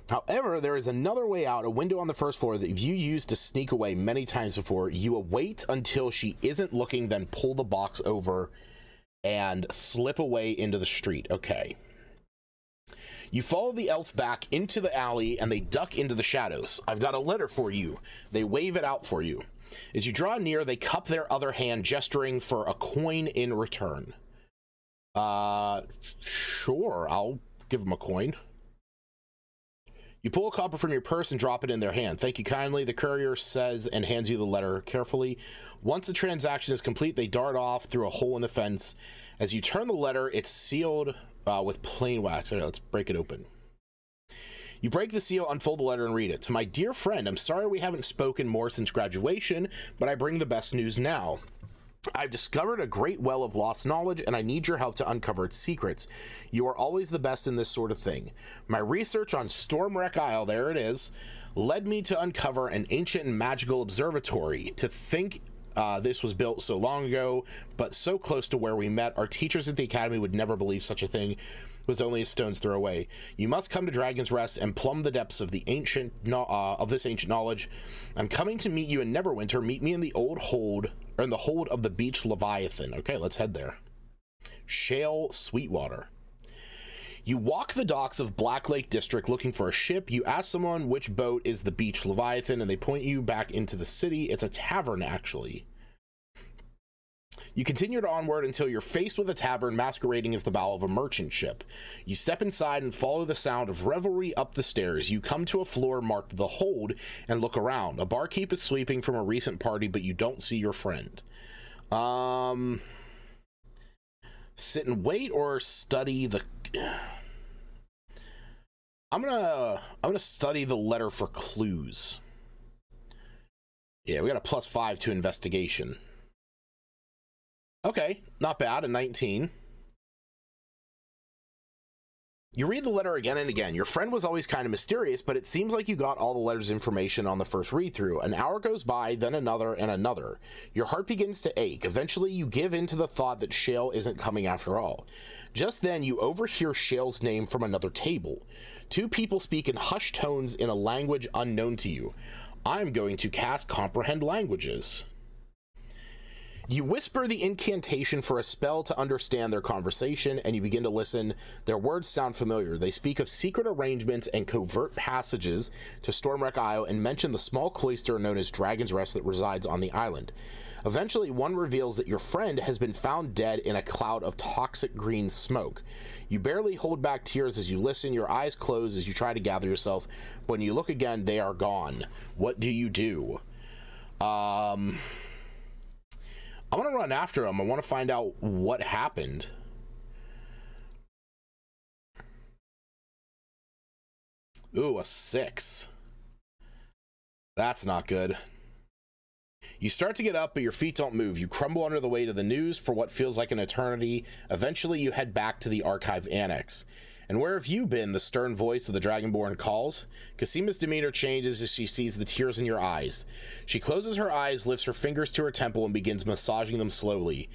However, there is another way out, a window on the first floor that you used to sneak away many times before. You await until she isn't looking, then pull the box over and slip away into the street. Okay. You follow the elf back into the alley, and they duck into the shadows. I've got a letter for you. They wave it out for you. As you draw near, they cup their other hand, gesturing for a coin in return. Sure, I'll give them a coin. You pull a copper from your purse and drop it in their hand. Thank you kindly, the courier says, and hands you the letter carefully. Once the transaction is complete, they dart off through a hole in the fence. As you turn the letter, it's sealed with plain wax. Okay, let's break it open. You break the seal, unfold the letter, and read it. To my dear friend, I'm sorry we haven't spoken more since graduation, but I bring the best news now. I've discovered a great well of lost knowledge, and I need your help to uncover its secrets. You are always the best in this sort of thing. My research on Stormwreck Isle, there it is, led me to uncover an ancient and magical observatory. To think this was built so long ago, but so close to where we met, our teachers at the academy would never believe such a thing was only a stone's throw away. You must come to Dragon's Rest and plumb the depths of the this ancient knowledge. I'm coming to meet you in Neverwinter. Meet me in the old hold, or in the hold of the beach Leviathan. Okay, let's head there. Shale Sweetwater. You walk the docks of Black Lake District looking for a ship. You ask someone which boat is the beach Leviathan, and they point you back into the city. It's a tavern, actually. You continue onward until you're faced with a tavern masquerading as the bow of a merchant ship. You step inside and follow the sound of revelry up the stairs. You come to a floor marked The Hold and look around. A barkeep is sweeping from a recent party, but you don't see your friend. Sit and wait or study the... I'm gonna study the letter for clues. Yeah, we got a +5 to investigation. Okay, not bad, a 19. You read the letter again and again. Your friend was always kind of mysterious, but it seems like you got all the letter's information on the first read-through. An hour goes by, then another and another. Your heart begins to ache. Eventually, you give in to the thought that Shale isn't coming after all. Just then, you overhear Shale's name from another table. Two people speak in hushed tones in a language unknown to you. I'm going to cast Comprehend Languages. You whisper the incantation for a spell to understand their conversation, and you begin to listen. Their words sound familiar. They speak of secret arrangements and covert passages to Stormwreck Isle and mention the small cloister known as Dragon's Rest that resides on the island. Eventually, one reveals that your friend has been found dead in a cloud of toxic green smoke. You barely hold back tears as you listen. Your eyes close as you try to gather yourself. When you look again, they are gone. What do you do? I'm going to run after him. I want to find out what happened. Ooh, a 6. That's not good. You start to get up, but your feet don't move. You crumble under the weight of the news for what feels like an eternity. Eventually, you head back to the archive annex. And where have you been? The stern voice of the Dragonborn calls. Casima's demeanor changes as she sees the tears in your eyes. She closes her eyes, lifts her fingers to her temple, and begins massaging them slowly.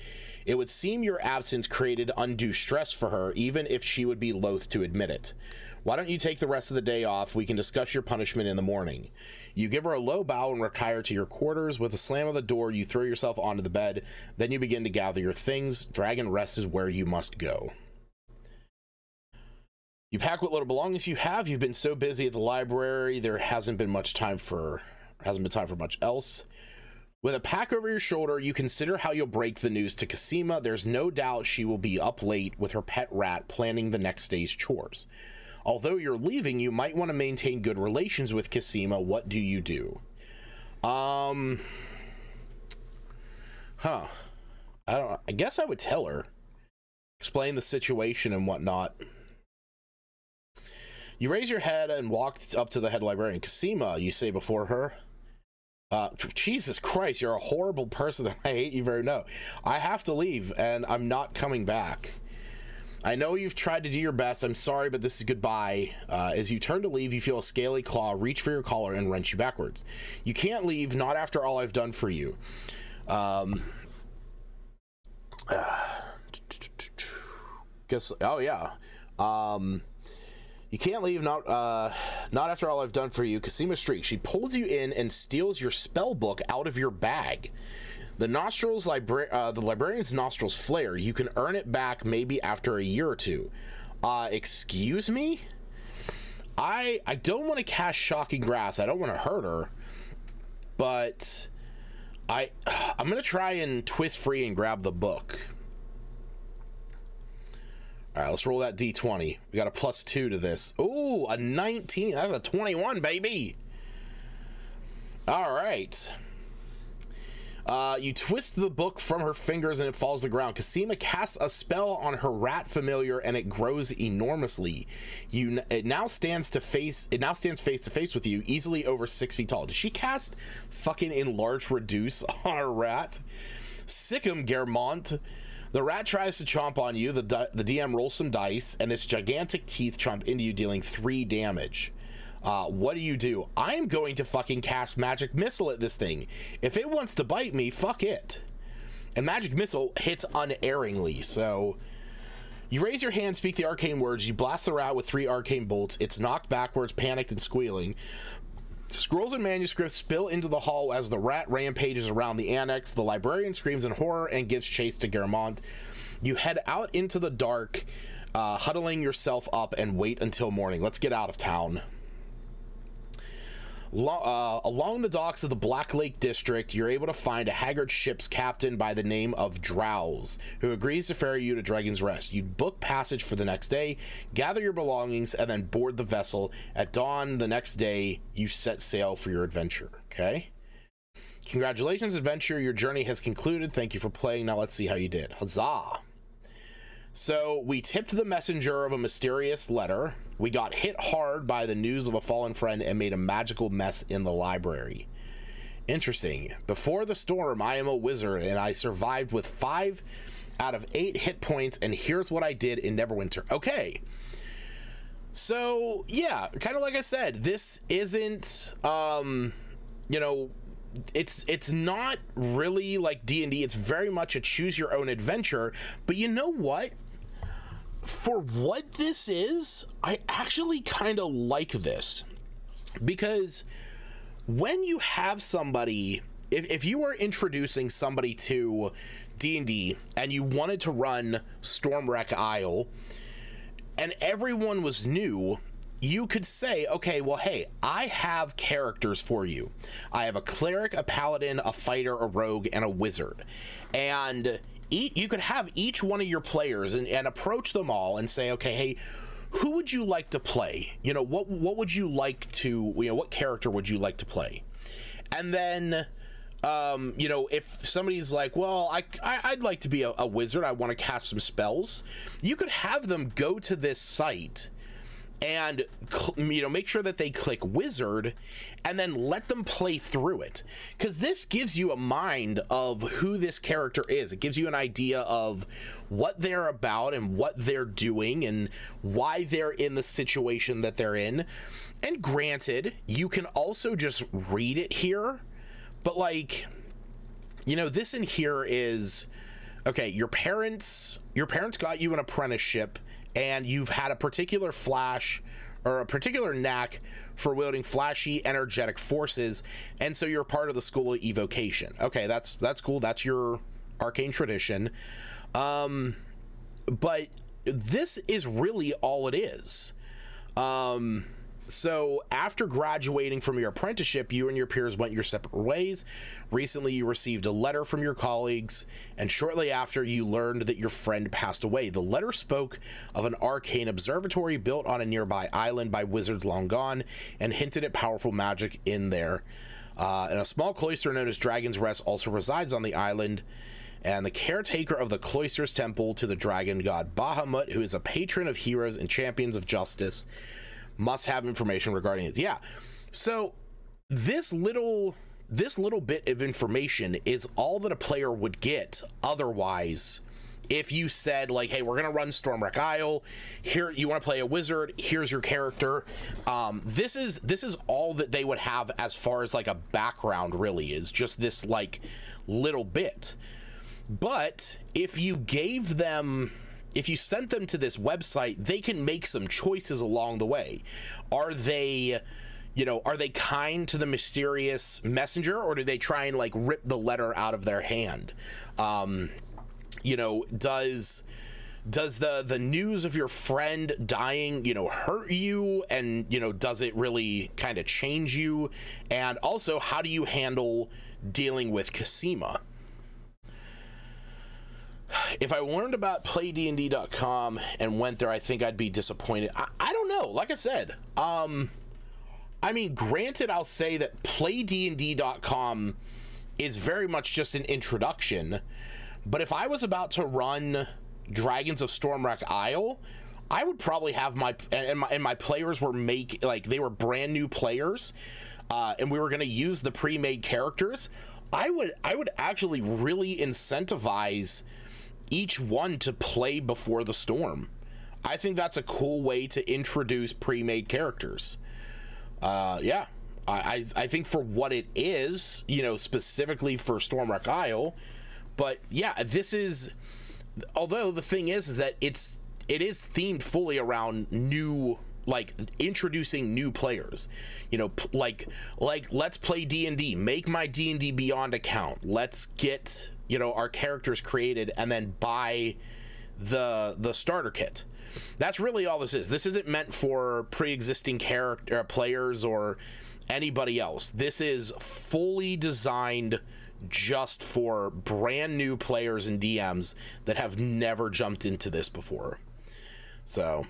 It would seem your absence created undue stress for her, even if she would be loath to admit it. Why don't you take the rest of the day off? We can discuss your punishment in the morning. You give her a low bow and retire to your quarters. With a slam of the door, you throw yourself onto the bed. Then you begin to gather your things. Dragon Rest is where you must go. You pack what little belongings you have. You've been so busy at the library, there hasn't been time for much else. With a pack over your shoulder, you consider how you'll break the news to Casima. There's no doubt she will be up late with her pet rat planning the next day's chores. Although you're leaving, you might want to maintain good relations with Casima. What do you do? I guess I would tell her. Explain the situation and whatnot. You raise your head and walk up to the head librarian. Casima, you say before her. Jesus Christ, you're a horrible person. I hate you very much. I have to leave, and I'm not coming back. I know you've tried to do your best. I'm sorry, but this is goodbye. As you turn to leave, you feel a scaly claw reach for your collar and wrench you backwards. You can't leave, not after all I've done for you. You can't leave, not after all I've done for you. Casima shrieks. She pulls you in and steals your spell book out of your bag. The librarian's nostrils flare. You can earn it back maybe after a year or two. Excuse me? I don't want to cast Shocking Grasp. I don't want to hurt her. But I'm going to try and twist free and grab the book. All right, let's roll that D20. We got a +2 to this. Ooh, a 19. That's a 21, baby. All right. You twist the book from her fingers and it falls to the ground. Cosima casts a spell on her rat familiar and it grows enormously. It now stands face to face with you, easily over 6 feet tall. Did she cast fucking enlarge reduce on her rat? Sick'em, Guermont. The rat tries to chomp on you. The DM rolls some dice and its gigantic teeth chomp into you, dealing 3 damage. What do? I am going to fucking cast Magic Missile at this thing. If it wants to bite me, fuck it. And Magic Missile hits unerringly, so you raise your hand, speak the arcane words, you blast the rat with 3 arcane bolts. It's knocked backwards, panicked and squealing. Scrolls and manuscripts spill into the hall as the rat rampages around the annex. The librarian screams in horror and gives chase to Guermont. You head out into the dark, huddling yourself up and wait until morning. Let's get out of town. Along the docks of the Black Lake District, you're able to find a haggard ship's captain by the name of Drowse, who agrees to ferry you to Dragon's Rest. You book passage for the next day, gather your belongings, and then board the vessel. At dawn the next day, you set sail for your adventure. Okay? Congratulations, adventure. Your journey has concluded. Thank you for playing. Now let's see how you did. Huzzah! So we tipped the messenger of a mysterious letter. We got hit hard by the news of a fallen friend and made a magical mess in the library. Interesting. Before the storm, I am a wizard and I survived with 5 out of 8 hit points, and here's what I did in Neverwinter. Okay. So, yeah, kind of like I said, this isn't, you know, it's not really like D&D. It's very much a choose your own adventure, but you know what? For what this is, I actually kind of like this, because when you have somebody, if you were introducing somebody to D&D and you wanted to run Stormwreck Isle and everyone was new, you could say, okay, well, hey, I have characters for you. I have a cleric, a paladin, a fighter, a rogue, and a wizard. And you could have each one of your players and approach them all and say, okay, hey, who would you like to play? You know, what would you like to, you know, what character would you like to play? And then, you know, if somebody's like, well, I'd like to be a wizard, I want to cast some spells, you could have them go to this site and, you know, make sure that they click wizard and then let them play through it, because this gives you a mind of who this character is. It gives you an idea of what they're about and what they're doing and why they're in the situation that they're in. And granted, you can also just read it here, but like, you know, this in here is, okay, your parents got you an apprenticeship and you've had a particular flash or a particular knack for wielding flashy, energetic forces, and so you're part of the School of Evocation. Okay, that's cool. That's your arcane tradition. But this is really all it is. So after graduating from your apprenticeship, you and your peers went your separate ways. Recently, you received a letter from your colleagues, and shortly after, you learned that your friend passed away. The letter spoke of an arcane observatory built on a nearby island by wizards long gone, and hinted at powerful magic in there. And a small cloister known as Dragon's Rest also resides on the island, and the caretaker of the cloister's temple to the dragon god Bahamut, who is a patron of heroes and champions of justice, must have information regarding it. Yeah, so this little bit of information is all that a player would get otherwise if you said, like, hey, we're gonna run Stormwreck Isle, here, you want to play a wizard, here's your character. This is all that they would have as far as like a background, really, is just this like little bit. But if you gave them, if you sent them to this website, they can make some choices along the way. Are they, you know, are they kind to the mysterious messenger, or do they try and like rip the letter out of their hand? You know, does the news of your friend dying, you know, hurt you, and, you know, does it really kind of change you? And also, how do you handle dealing with Cosima? If I learned about playdnd.com and went there, I think I'd be disappointed. I don't know. Like I said, I mean, granted, I'll say that playdnd.com is very much just an introduction, but if I was about to run Dragons of Stormwreck Isle, I would probably have my players were they were brand new players, and we were going to use the pre-made characters. I would actually really incentivize each one to play before the storm. I think that's a cool way to introduce pre-made characters. Yeah, I think for what it is, you know, specifically for Stormwreck Isle, but yeah, this is, although the thing is that it is themed fully around new, like introducing new players, you know, like let's play D&D, make my D&D Beyond account, let's get, you know, our characters created, and then buy the starter kit. That's really all this is. This isn't meant for pre-existing character players or anybody else. This is fully designed just for brand new players and DMs that have never jumped into this before. So,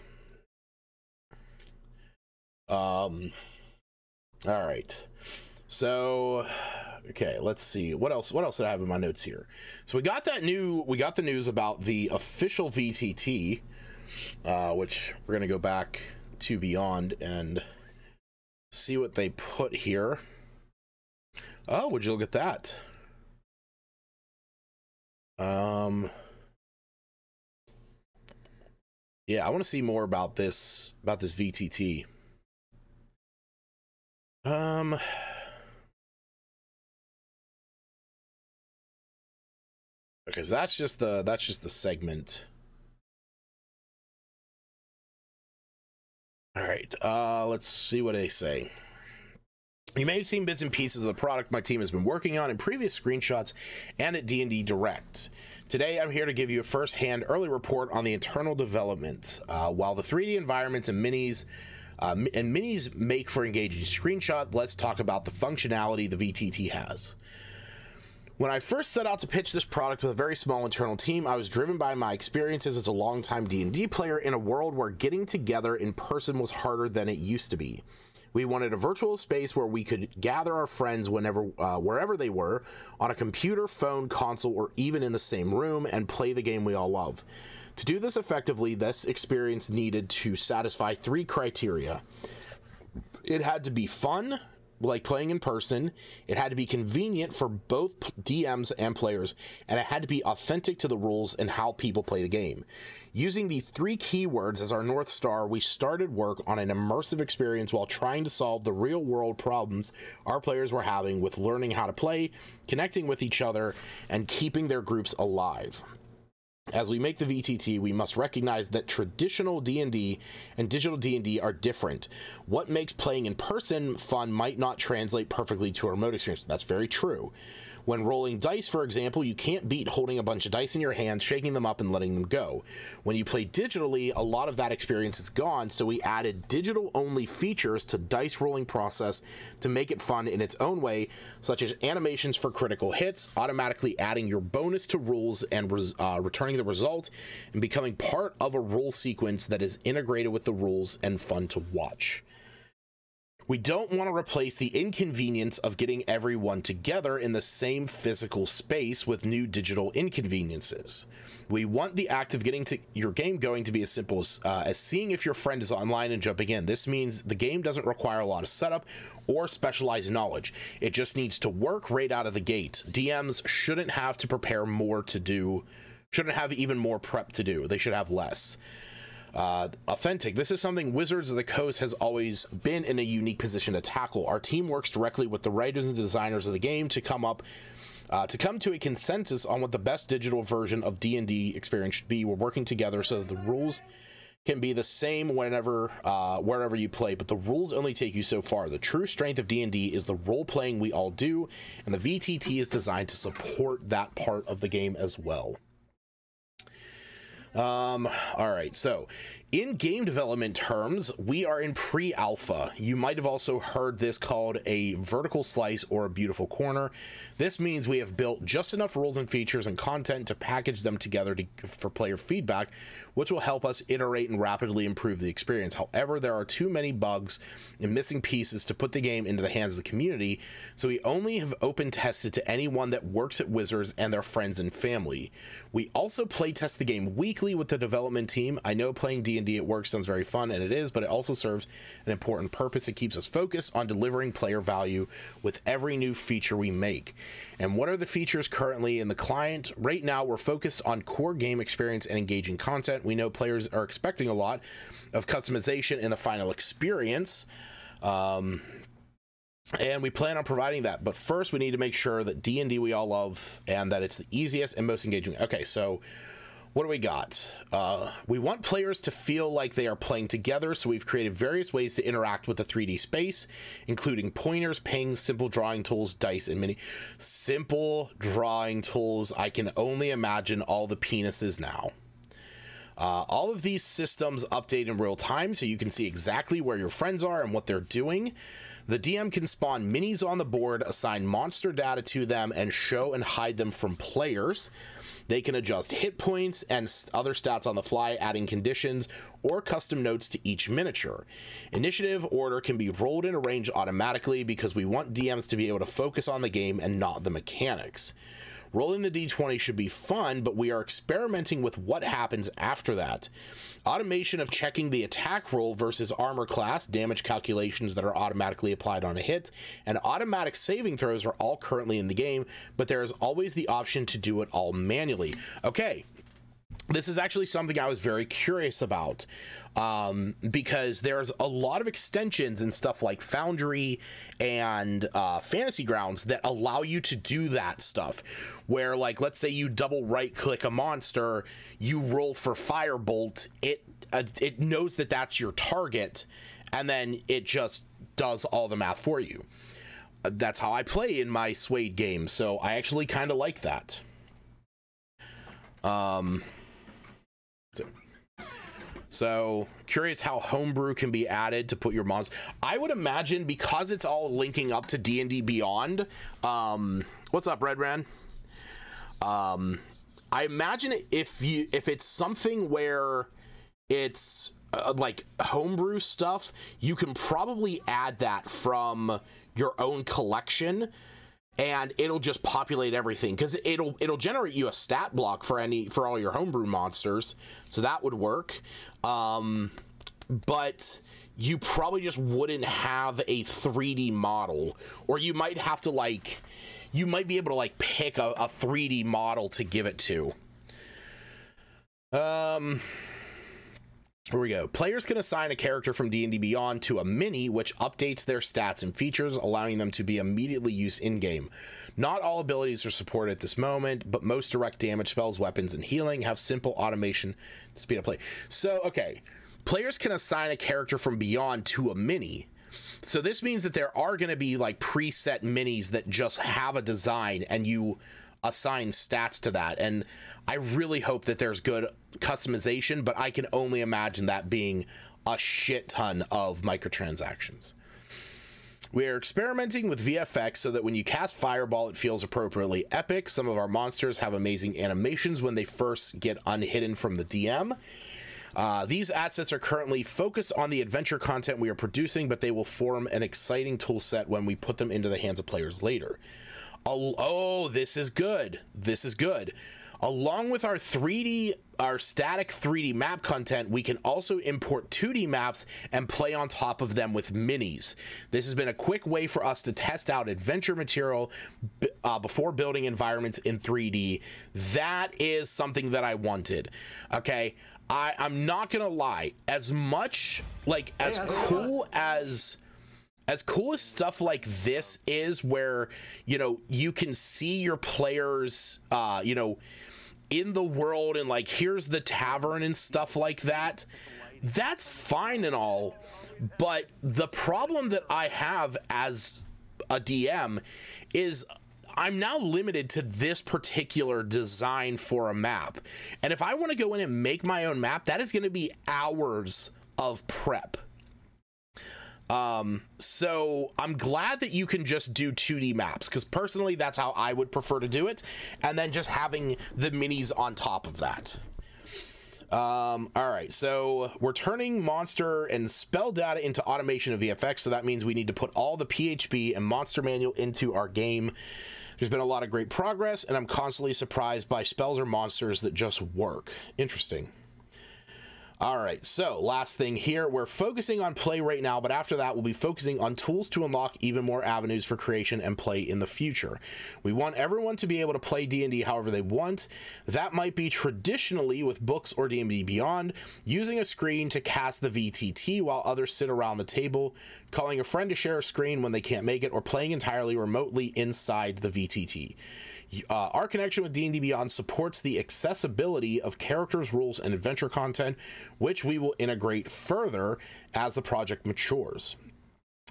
all right. So, okay, let's see. What else did I have in my notes here? So we got the news about the official VTT, which we're going to go back to Beyond and see what they put here. Oh, would you look at that? Yeah, I want to see more about this VTT. Okay, so that's just the segment. All right, let's see what they say. You may have seen bits and pieces of the product my team has been working on in previous screenshots and at D&D Direct. Today, I'm here to give you a first-hand early report on the internal development. While the 3D environments and minis make for engaging screenshot, let's talk about the functionality the VTT has. When I first set out to pitch this product with a very small internal team, I was driven by my experiences as a longtime D&D player in a world where getting together in person was harder than it used to be. We wanted a virtual space where we could gather our friends wherever they were, on a computer, phone, console, or even in the same room, and play the game we all love. To do this effectively, this experience needed to satisfy 3 criteria. It had to be fun, like playing in person, it had to be convenient for both DMs and players, and it had to be authentic to the rules and how people play the game. Using these 3 keywords as our North Star, we started work on an immersive experience while trying to solve the real-world problems our players were having with learning how to play, connecting with each other, and keeping their groups alive. As we make the VTT, we must recognize that traditional D&D and digital D&D are different. What makes playing in person fun might not translate perfectly to a remote experience. That's very true. When rolling dice, for example, you can't beat holding a bunch of dice in your hands, shaking them up, and letting them go. When you play digitally, a lot of that experience is gone, so we added digital-only features to dice rolling process to make it fun in its own way, such as animations for critical hits, automatically adding your bonus to rules and returning the result, and becoming part of a rule sequence that is integrated with the rules and fun to watch. We don't want to replace the inconvenience of getting everyone together in the same physical space with new digital inconveniences. We want the act of getting to your game going to be as simple as seeing if your friend is online and jumping in. This means the game doesn't require a lot of setup or specialized knowledge. It just needs to work right out of the gate. DMs shouldn't have to prepare more to do, shouldn't have even more prep to do. They should have less. Authentic. This is something Wizards of the Coast has always been in a unique position to tackle. Our team works directly with the writers and designers of the game to come to a consensus on what the best digital version of D&D experience should be. We're working together so that the rules can be the same whenever, wherever you play, but the rules only take you so far. The true strength of D&D is the role-playing we all do, and the VTT is designed to support that part of the game as well. All right, so in game development terms, we are in pre-alpha. You might have also heard this called a vertical slice or a beautiful corner. This means we have built just enough rules and features and content to package them together for player feedback, which will help us iterate and rapidly improve the experience. However, there are too many bugs and missing pieces to put the game into the hands of the community, so we only have open tested to anyone that works at Wizards and their friends and family. We also play test the game weekly with the development team. I know playing D&D at work sounds very fun, and it is, but it also serves an important purpose. It keeps us focused on delivering player value with every new feature we make. And what are the features currently in the client? Right now, we're focused on core game experience and engaging content. We know players are expecting a lot of customization in the final experience. And we plan on providing that. But first, we need to make sure that D&D we all love and that it's the easiest and most engaging. Okay, so what do we got? We want players to feel like they are playing together, so we've created various ways to interact with the 3D space, including pointers, pings, simple drawing tools, dice, and mini. Simple drawing tools. I can only imagine all the penises now. All of these systems update in real time, so you can see exactly where your friends are and what they're doing. The DM can spawn minis on the board, assign monster data to them, and show and hide them from players. They can adjust hit points and other stats on the fly, adding conditions or custom notes to each miniature. Initiative order can be rolled and arranged automatically because we want DMs to be able to focus on the game and not the mechanics. Rolling the d20 should be fun, but we are experimenting with what happens after that. Automation of checking the attack roll versus armor class, damage calculations that are automatically applied on a hit, and automatic saving throws are all currently in the game, but there is always the option to do it all manually. Okay. This is actually something I was very curious about, because there's a lot of extensions and stuff like Foundry and Fantasy Grounds that allow you to do that stuff, where, like, let's say you double right click a monster, you roll for Firebolt, it knows that that's your target, and then it just does all the math for you. That's how I play in my Suede game, so I actually kind of like that. So curious how homebrew can be added to put your monsters. I would imagine because it's all linking up to D&D Beyond. What's up, Redran? I imagine if it's something where it's like homebrew stuff, you can probably add that from your own collection, and it'll just populate everything, because it'll generate you a stat block for all your homebrew monsters, so that would work. But you probably just wouldn't have a 3D model, or you might have to you might be able to pick a 3D model to give it to. Here we go. Players can assign a character from D&D Beyond to a mini, which updates their stats and features, allowing them to be immediately used in-game. Not all abilities are supported at this moment, but most direct damage spells, weapons, and healing have simple automation to speed up play. So, okay. Players can assign a character from Beyond to a mini. So this means that there are going to be preset minis that just have a design, and you assign stats to that. And I really hope that there's good customization, but I can only imagine that being a shit ton of microtransactions. We are experimenting with VFX so that when you cast Fireball, it feels appropriately epic. Some of our monsters have amazing animations when they first get unhidden from the DM. These assets are currently focused on the adventure content we are producing, but they will form an exciting tool set when we put them into the hands of players later. Oh, this is good. This is good. Along with our static 3D map content, we can also import 2D maps and play on top of them with minis. This has been a quick way for us to test out adventure material before building environments in 3D. That is something that I wanted. Okay, I'm not gonna lie. As much as cool as stuff like this is, where you can see your players in the world, and here's the tavern and stuff like that, that's fine and all, but the problem that I have as a DM is I'm now limited to this particular design for a map. And if I want to go in and make my own map, that is going to be hours of prep. So I'm glad that you can just do 2D maps, because personally that's how I would prefer to do it, and then just having the minis on top of that. All right, so we're turning monster and spell data into automation of VFX, so that means we need to put all the PHP and monster manual into our game. There's been a lot of great progress, and I'm constantly surprised by spells or monsters that just work. Interesting. All right, so last thing here, we're focusing on play right now, but after that, we'll be focusing on tools to unlock even more avenues for creation and play in the future. We want everyone to be able to play D&D however they want. That might be traditionally with books or D&D Beyond, using a screen to cast the VTT while others sit around the table, calling a friend to share a screen when they can't make it, or playing entirely remotely inside the VTT. Our connection with D&D Beyond supports the accessibility of characters, rules, and adventure content, which we will integrate further as the project matures.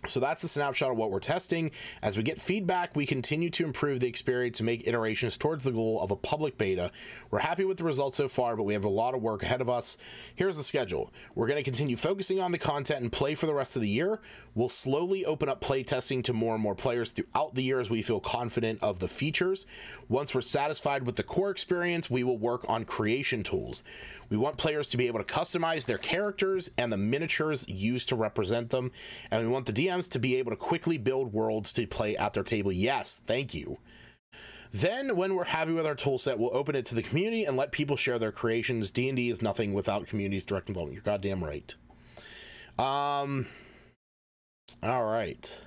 So that's the snapshot of what we're testing. As we get feedback, we continue to improve the experience to make iterations towards the goal of a public beta. We're happy with the results so far, but we have a lot of work ahead of us. Here's the schedule. We're going to continue focusing on the content and play for the rest of the year. We'll slowly open up play testing to more and more players throughout the year as we feel confident of the features. Once we're satisfied with the core experience, we will work on creation tools. We want players to be able to customize their characters and the miniatures used to represent them, and we want the DMs to be able to quickly build worlds to play at their table. Yes, thank you. Then, when we're happy with our tool set, we'll open it to the community and let people share their creations. D&D is nothing without community's direct involvement. You're goddamn right. All right.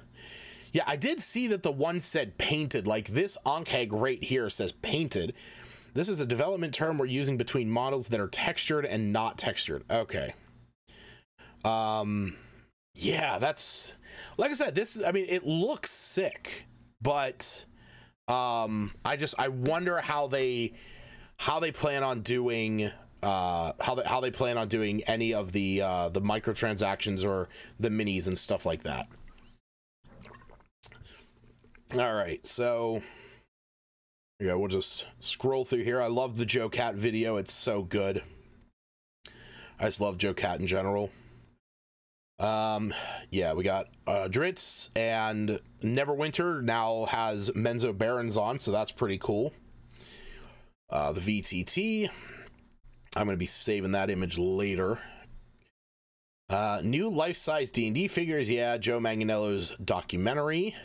Yeah, I did see that the one said painted. Like this Ankeg right here says painted. This is a development term we're using between models that are textured and not textured. Okay. Yeah, that's, like I said, this, I mean, it looks sick, but I wonder how they plan on doing how they plan on doing any of the microtransactions or the minis and stuff like that. All right, so yeah, we'll just scroll through here. I love the Joe Cat video. It's so good. I just love Joe Cat in general. Yeah, we got Dritz, and Neverwinter now has Menzo Barons on, so that's pretty cool. The VTT, I'm going to be saving that image later. New life-size D&D figures, yeah, Joe Manganiello's documentary.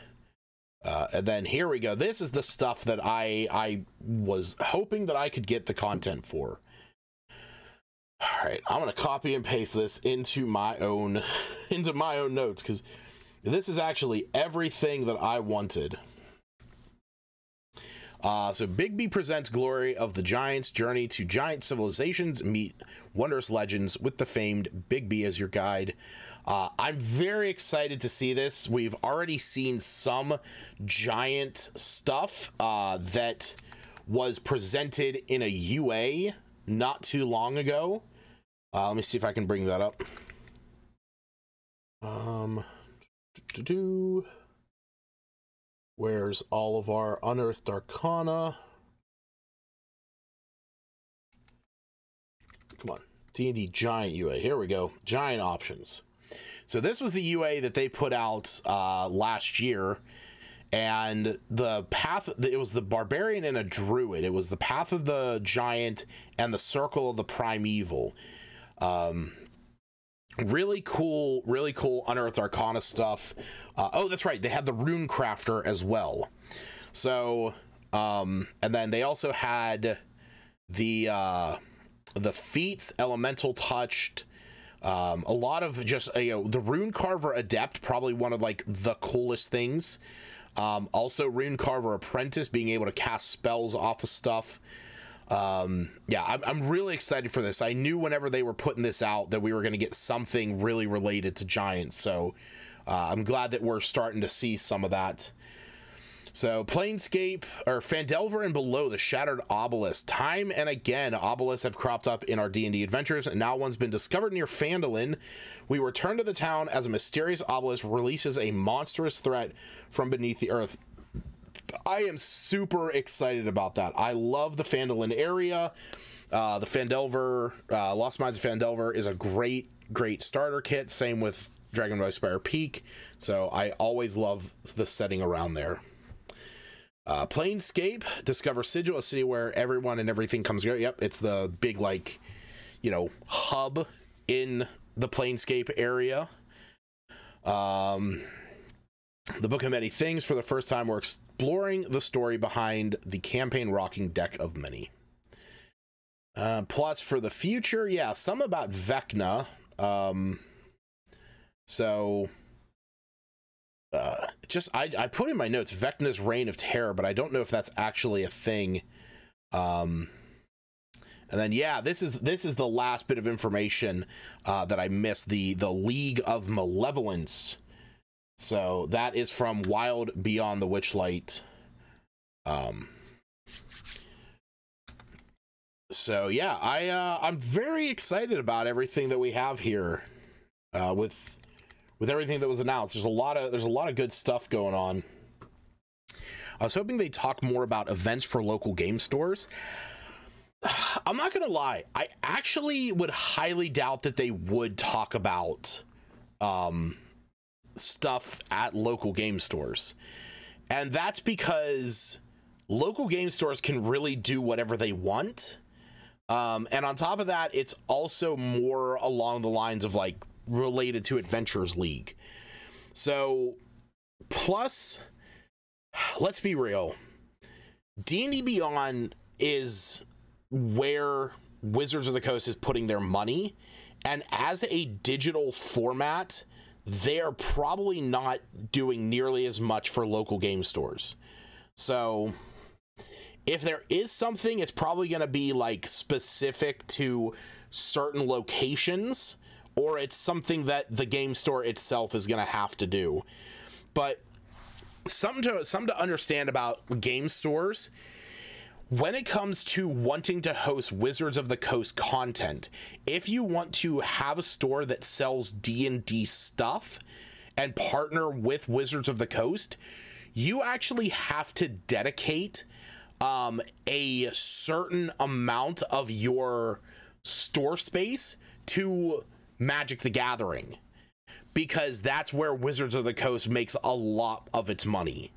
And then here we go. This is the stuff that I was hoping that I could get the content for. All right, I'm going to copy and paste this into my own notes, because this is actually everything that I wanted. So Bigby presents Glory of the Giants, Journey to Giant Civilizations, meet wondrous legends with the famed Bigby as your guide. I'm very excited to see this. We've already seen some giant stuff that was presented in a UA not too long ago. Let me see if I can bring that up. Where's all of our unearthed arcana? Come on, D&D Giant UA. Here we go. Giant options. So this was the UA that they put out last year, and the path, it was the barbarian and a druid. It was the path of the giant and the circle of the primeval. Really cool unearthed arcana stuff. Oh, that's right, they had the rune crafter as well. So and then they also had the feats, elemental touched, a lot of just the rune carver adept, probably one of like the coolest things. Also rune carver apprentice, being able to cast spells off of stuff. Yeah, I'm really excited for this. I knew whenever they were putting this out that we were going to get something really related to giants, so I'm glad that we're starting to see some of that. So Planescape, or Phandelver and below the Shattered Obelisk. Time and again, obelisks have cropped up in our D&D adventures, and now one's been discovered near Phandalin. We return to the town as a mysterious obelisk releases a monstrous threat from beneath the earth. I am super excited about that. I love the Phandalin area. The Phandelver, Lost Mines of Phandelver is a great starter kit. Same with Dragonfly Spire Peak. So I always love the setting around there. Planescape, discover Sigil, a city where everyone and everything comes together. Yep, it's the big, like, you know, hub in the Planescape area. The Book of Many Things. For the first time, we're exploring the story behind the campaign rocking Deck of Many. Plots for the future. Yeah, some about Vecna. I put in my notes Vecna's Reign of Terror, but I don't know if that's actually a thing. And then yeah, this is the last bit of information that I missed, the League of Malevolence. So that is from Wild Beyond the Witchlight. So yeah, I'm very excited about everything that we have here with everything that was announced. There's a lot of good stuff going on. I was hoping they'd talk more about events for local game stores. I'm not gonna lie, I actually would highly doubt that they would talk about stuff at local game stores, and that's because local game stores can really do whatever they want, and on top of that, it's also more along the lines of like related to Adventurers League. So plus, let's be real, D&D Beyond is where Wizards of the Coast is putting their money, and as a digital format, they're probably not doing nearly as much for local game stores. So if there is something, it's probably going to be like specific to certain locations, or it's something that the game store itself is going to have to do. But something to understand about game stores, when it comes to wanting to host Wizards of the Coast content, if you want to have a store that sells D&D stuff and partner with Wizards of the Coast, you actually have to dedicate a certain amount of your store space to Magic the Gathering, because that's where Wizards of the Coast makes a lot of its money.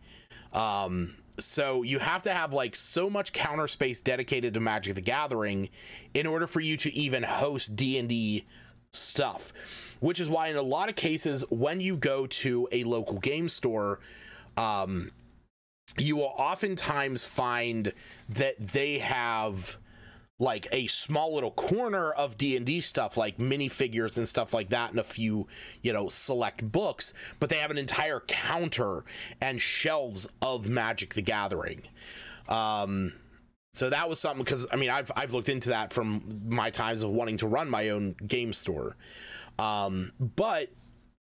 So you have to have like so much counter space dedicated to Magic the Gathering in order for you to even host D&D stuff, which is why in a lot of cases when you go to a local game store, you will oftentimes find that they have like a small little corner of D&D stuff, like minifigures and stuff like that, and a few, you know, select books, but they have an entire counter and shelves of Magic the Gathering. So that was something, because I mean, I've looked into that from my times of wanting to run my own game store. But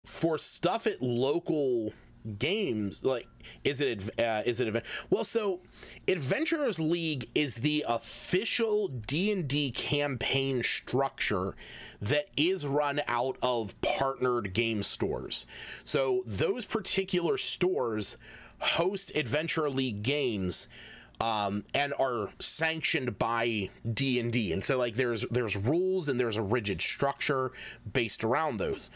for stuff at local games, like, is it well, so Adventurers League is the official D&D campaign structure that is run out of partnered game stores. So those particular stores host Adventure League games and are sanctioned by D&D, and so like there's rules and there's a rigid structure based around those.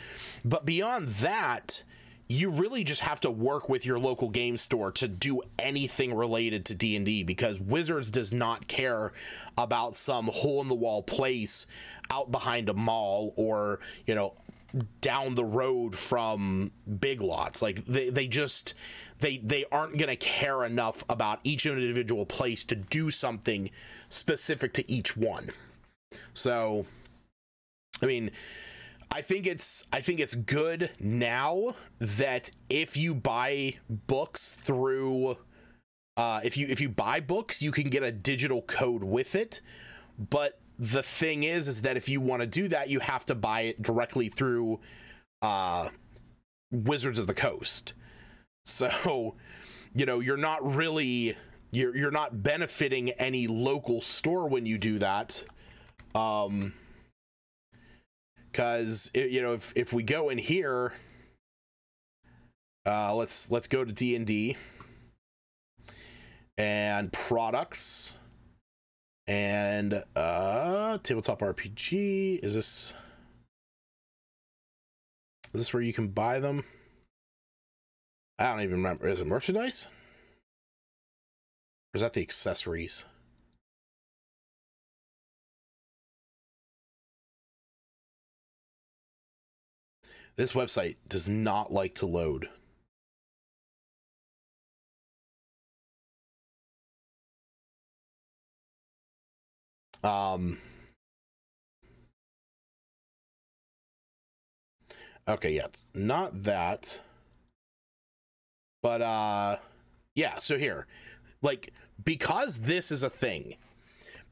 But beyond that, you really just have to work with your local game store to do anything related to D&D, because Wizards does not care about some hole-in-the-wall place out behind a mall or, you know, down the road from Big Lots. Like they aren't going to care enough about each individual place to do something specific to each one. So, I mean, I think it's good now that if you buy books through, if you buy books, you can get a digital code with it. But the thing is that if you want to do that, you have to buy it directly through Wizards of the Coast. So you know, you're not really, you're not benefiting any local store when you do that. Because, you know, if we go in here, let's go to D&D and products and tabletop RPG. Is this where you can buy them? I don't even remember. Is it merchandise? Or is that the accessories? This website does not like to load. Okay, yeah, it's not that. But yeah, so here, like, because this is a thing,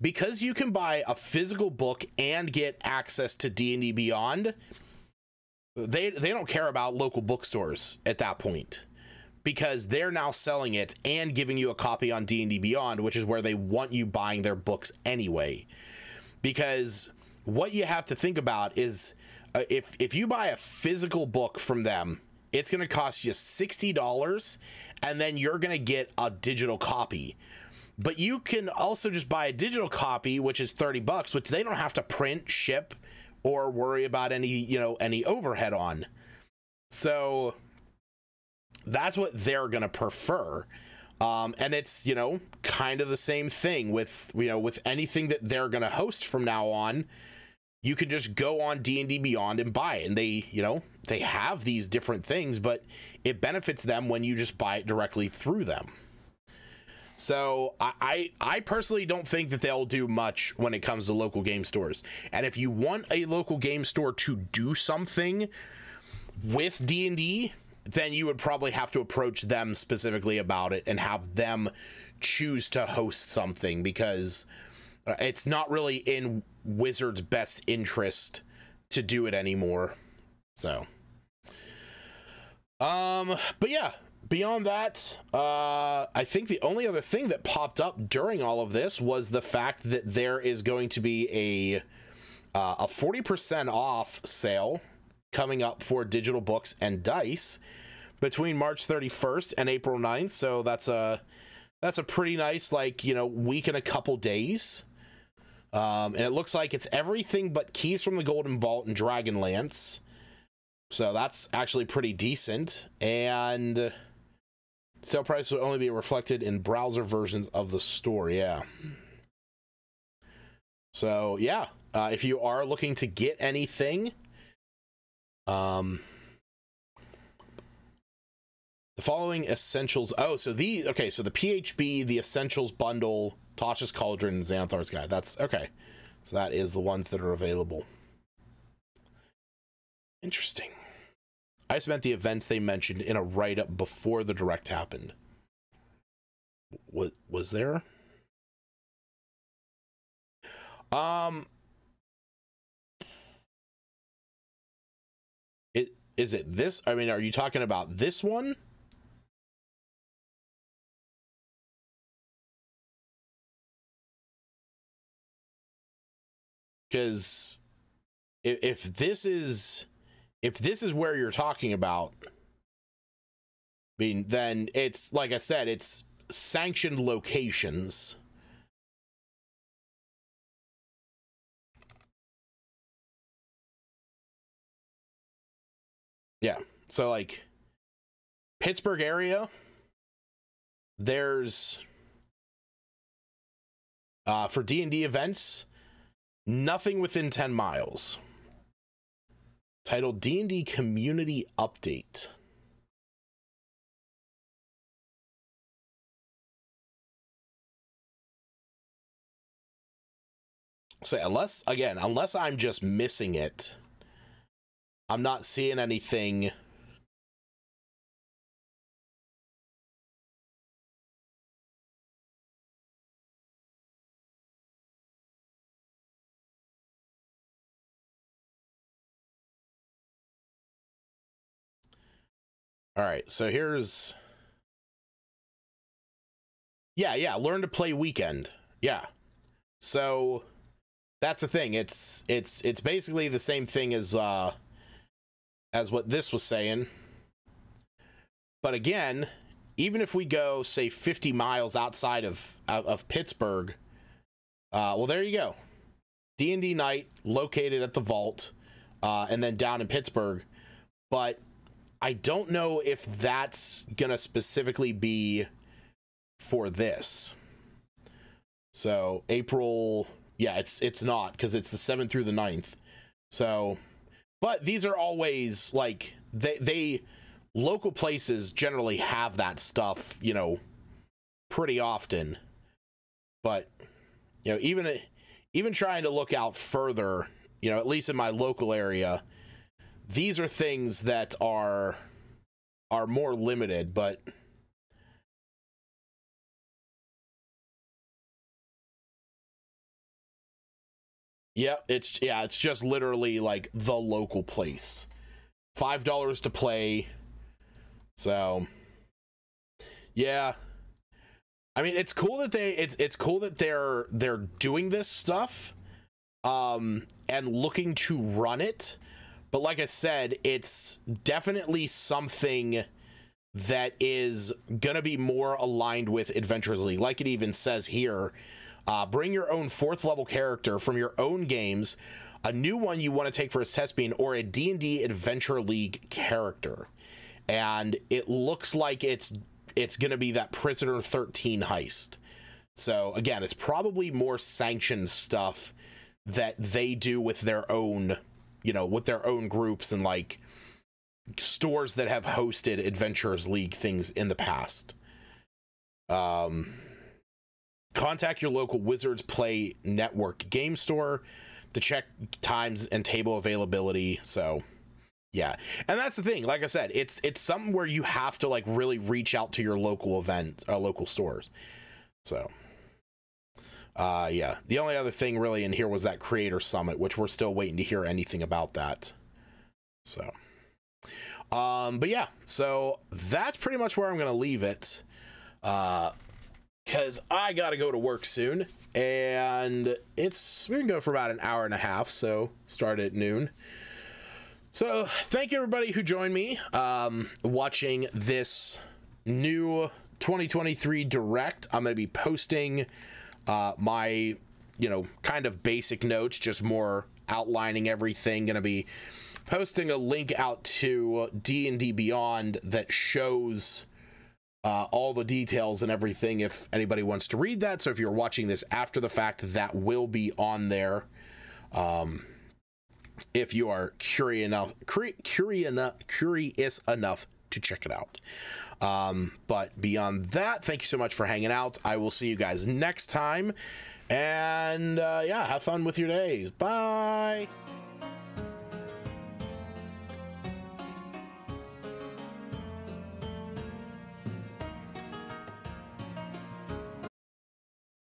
because you can buy a physical book and get access to D&D Beyond, they don't care about local bookstores at that point, because they're now selling it and giving you a copy on D&D Beyond, which is where they want you buying their books anyway. Because what you have to think about is if you buy a physical book from them, it's going to cost you $60, and then you're going to get a digital copy. But you can also just buy a digital copy, which is $30, which they don't have to print, ship, or worry about any, you know, any overhead on. So that's what they're going to prefer. And it's, you know, kind of the same thing with, you know, with anything that they're going to host from now on. You can just go on D&D Beyond and buy it. And they, you know, they have these different things, but it benefits them when you just buy it directly through them. So I personally don't think that they'll do much when it comes to local game stores. And if you want a local game store to do something with D&D, then you would probably have to approach them specifically about it and have them choose to host something, because it's not really in Wizards' best interest to do it anymore. So, but yeah, beyond that, I think the only other thing that popped up during all of this was the fact that there is going to be a 40% off sale coming up for digital books and dice between March 31st and April 9th. So that's a pretty nice, like, you know, week and a couple days. And it looks like it's everything but Keys from the Golden Vault and Dragonlance. So that's actually pretty decent. And sale price would only be reflected in browser versions of the store. Yeah. So yeah, if you are looking to get anything, the following essentials. Oh, so the PHB, the Essentials Bundle, Tasha's Cauldron, and Xanathar's Guide. That's okay. So that is the ones that are available. Interesting. I just meant the events they mentioned in a write-up before the Direct happened. What was there? Is it this? I mean, are you talking about this one? Because if this is where you're talking about, I mean, then it's, like I said, it's sanctioned locations. Yeah, so like Pittsburgh area, there's for D&D events, nothing within 10 miles. Titled D&D Community Update. So unless I'm just missing it, I'm not seeing anything. All right, so here's Yeah, learn to play weekend. Yeah. So that's the thing. It's basically the same thing as what this was saying. But again, even if we go, say, 50 miles outside of Pittsburgh, well, there you go. D&D night located at the Vault, and then down in Pittsburgh. But I don't know if that's gonna specifically be for this. So April, yeah, it's not, because it's the 7th through the 9th. So, but these are always like they local places generally have that stuff, you know, pretty often. But you know, even trying to look out further, you know, at least in my local area, these are things that are more limited. But yeah, it's just literally like the local place. $5 to play. So yeah, I mean, it's cool that it's cool that they're doing this stuff and looking to run it. But like I said, it's definitely something that is gonna be more aligned with Adventurers League. Like it even says here, bring your own 4th level character from your own games, a new one you want to take for a test bean, or a D&D Adventure League character. And it looks like it's gonna be that Prisoner 13 heist. So again, it's probably more sanctioned stuff that they do with their own, you know, with their own groups and like stores that have hosted Adventurers League things in the past. Contact your local Wizards Play Network game store to check times and table availability. So yeah, and that's the thing. Like I said, it's something where you have to like really reach out to your local event, local stores. So yeah, the only other thing really in here was that Creator Summit, which we're still waiting to hear anything about that. So but yeah, so that's pretty much where I'm gonna leave it, because I gotta go to work soon, and we're gonna go for about an hour and a half, so start at noon. So thank you everybody who joined me watching this new 2023 Direct. I'm going to be posting my, you know, kind of basic notes, just more outlining everything. Going to be posting a link out to D&D Beyond that shows all the details and everything if anybody wants to read that. So if you're watching this after the fact, that will be on there. If you are curious enough to check it out. But beyond that, thank you so much for hanging out. I will see you guys next time. And yeah, have fun with your days. Bye.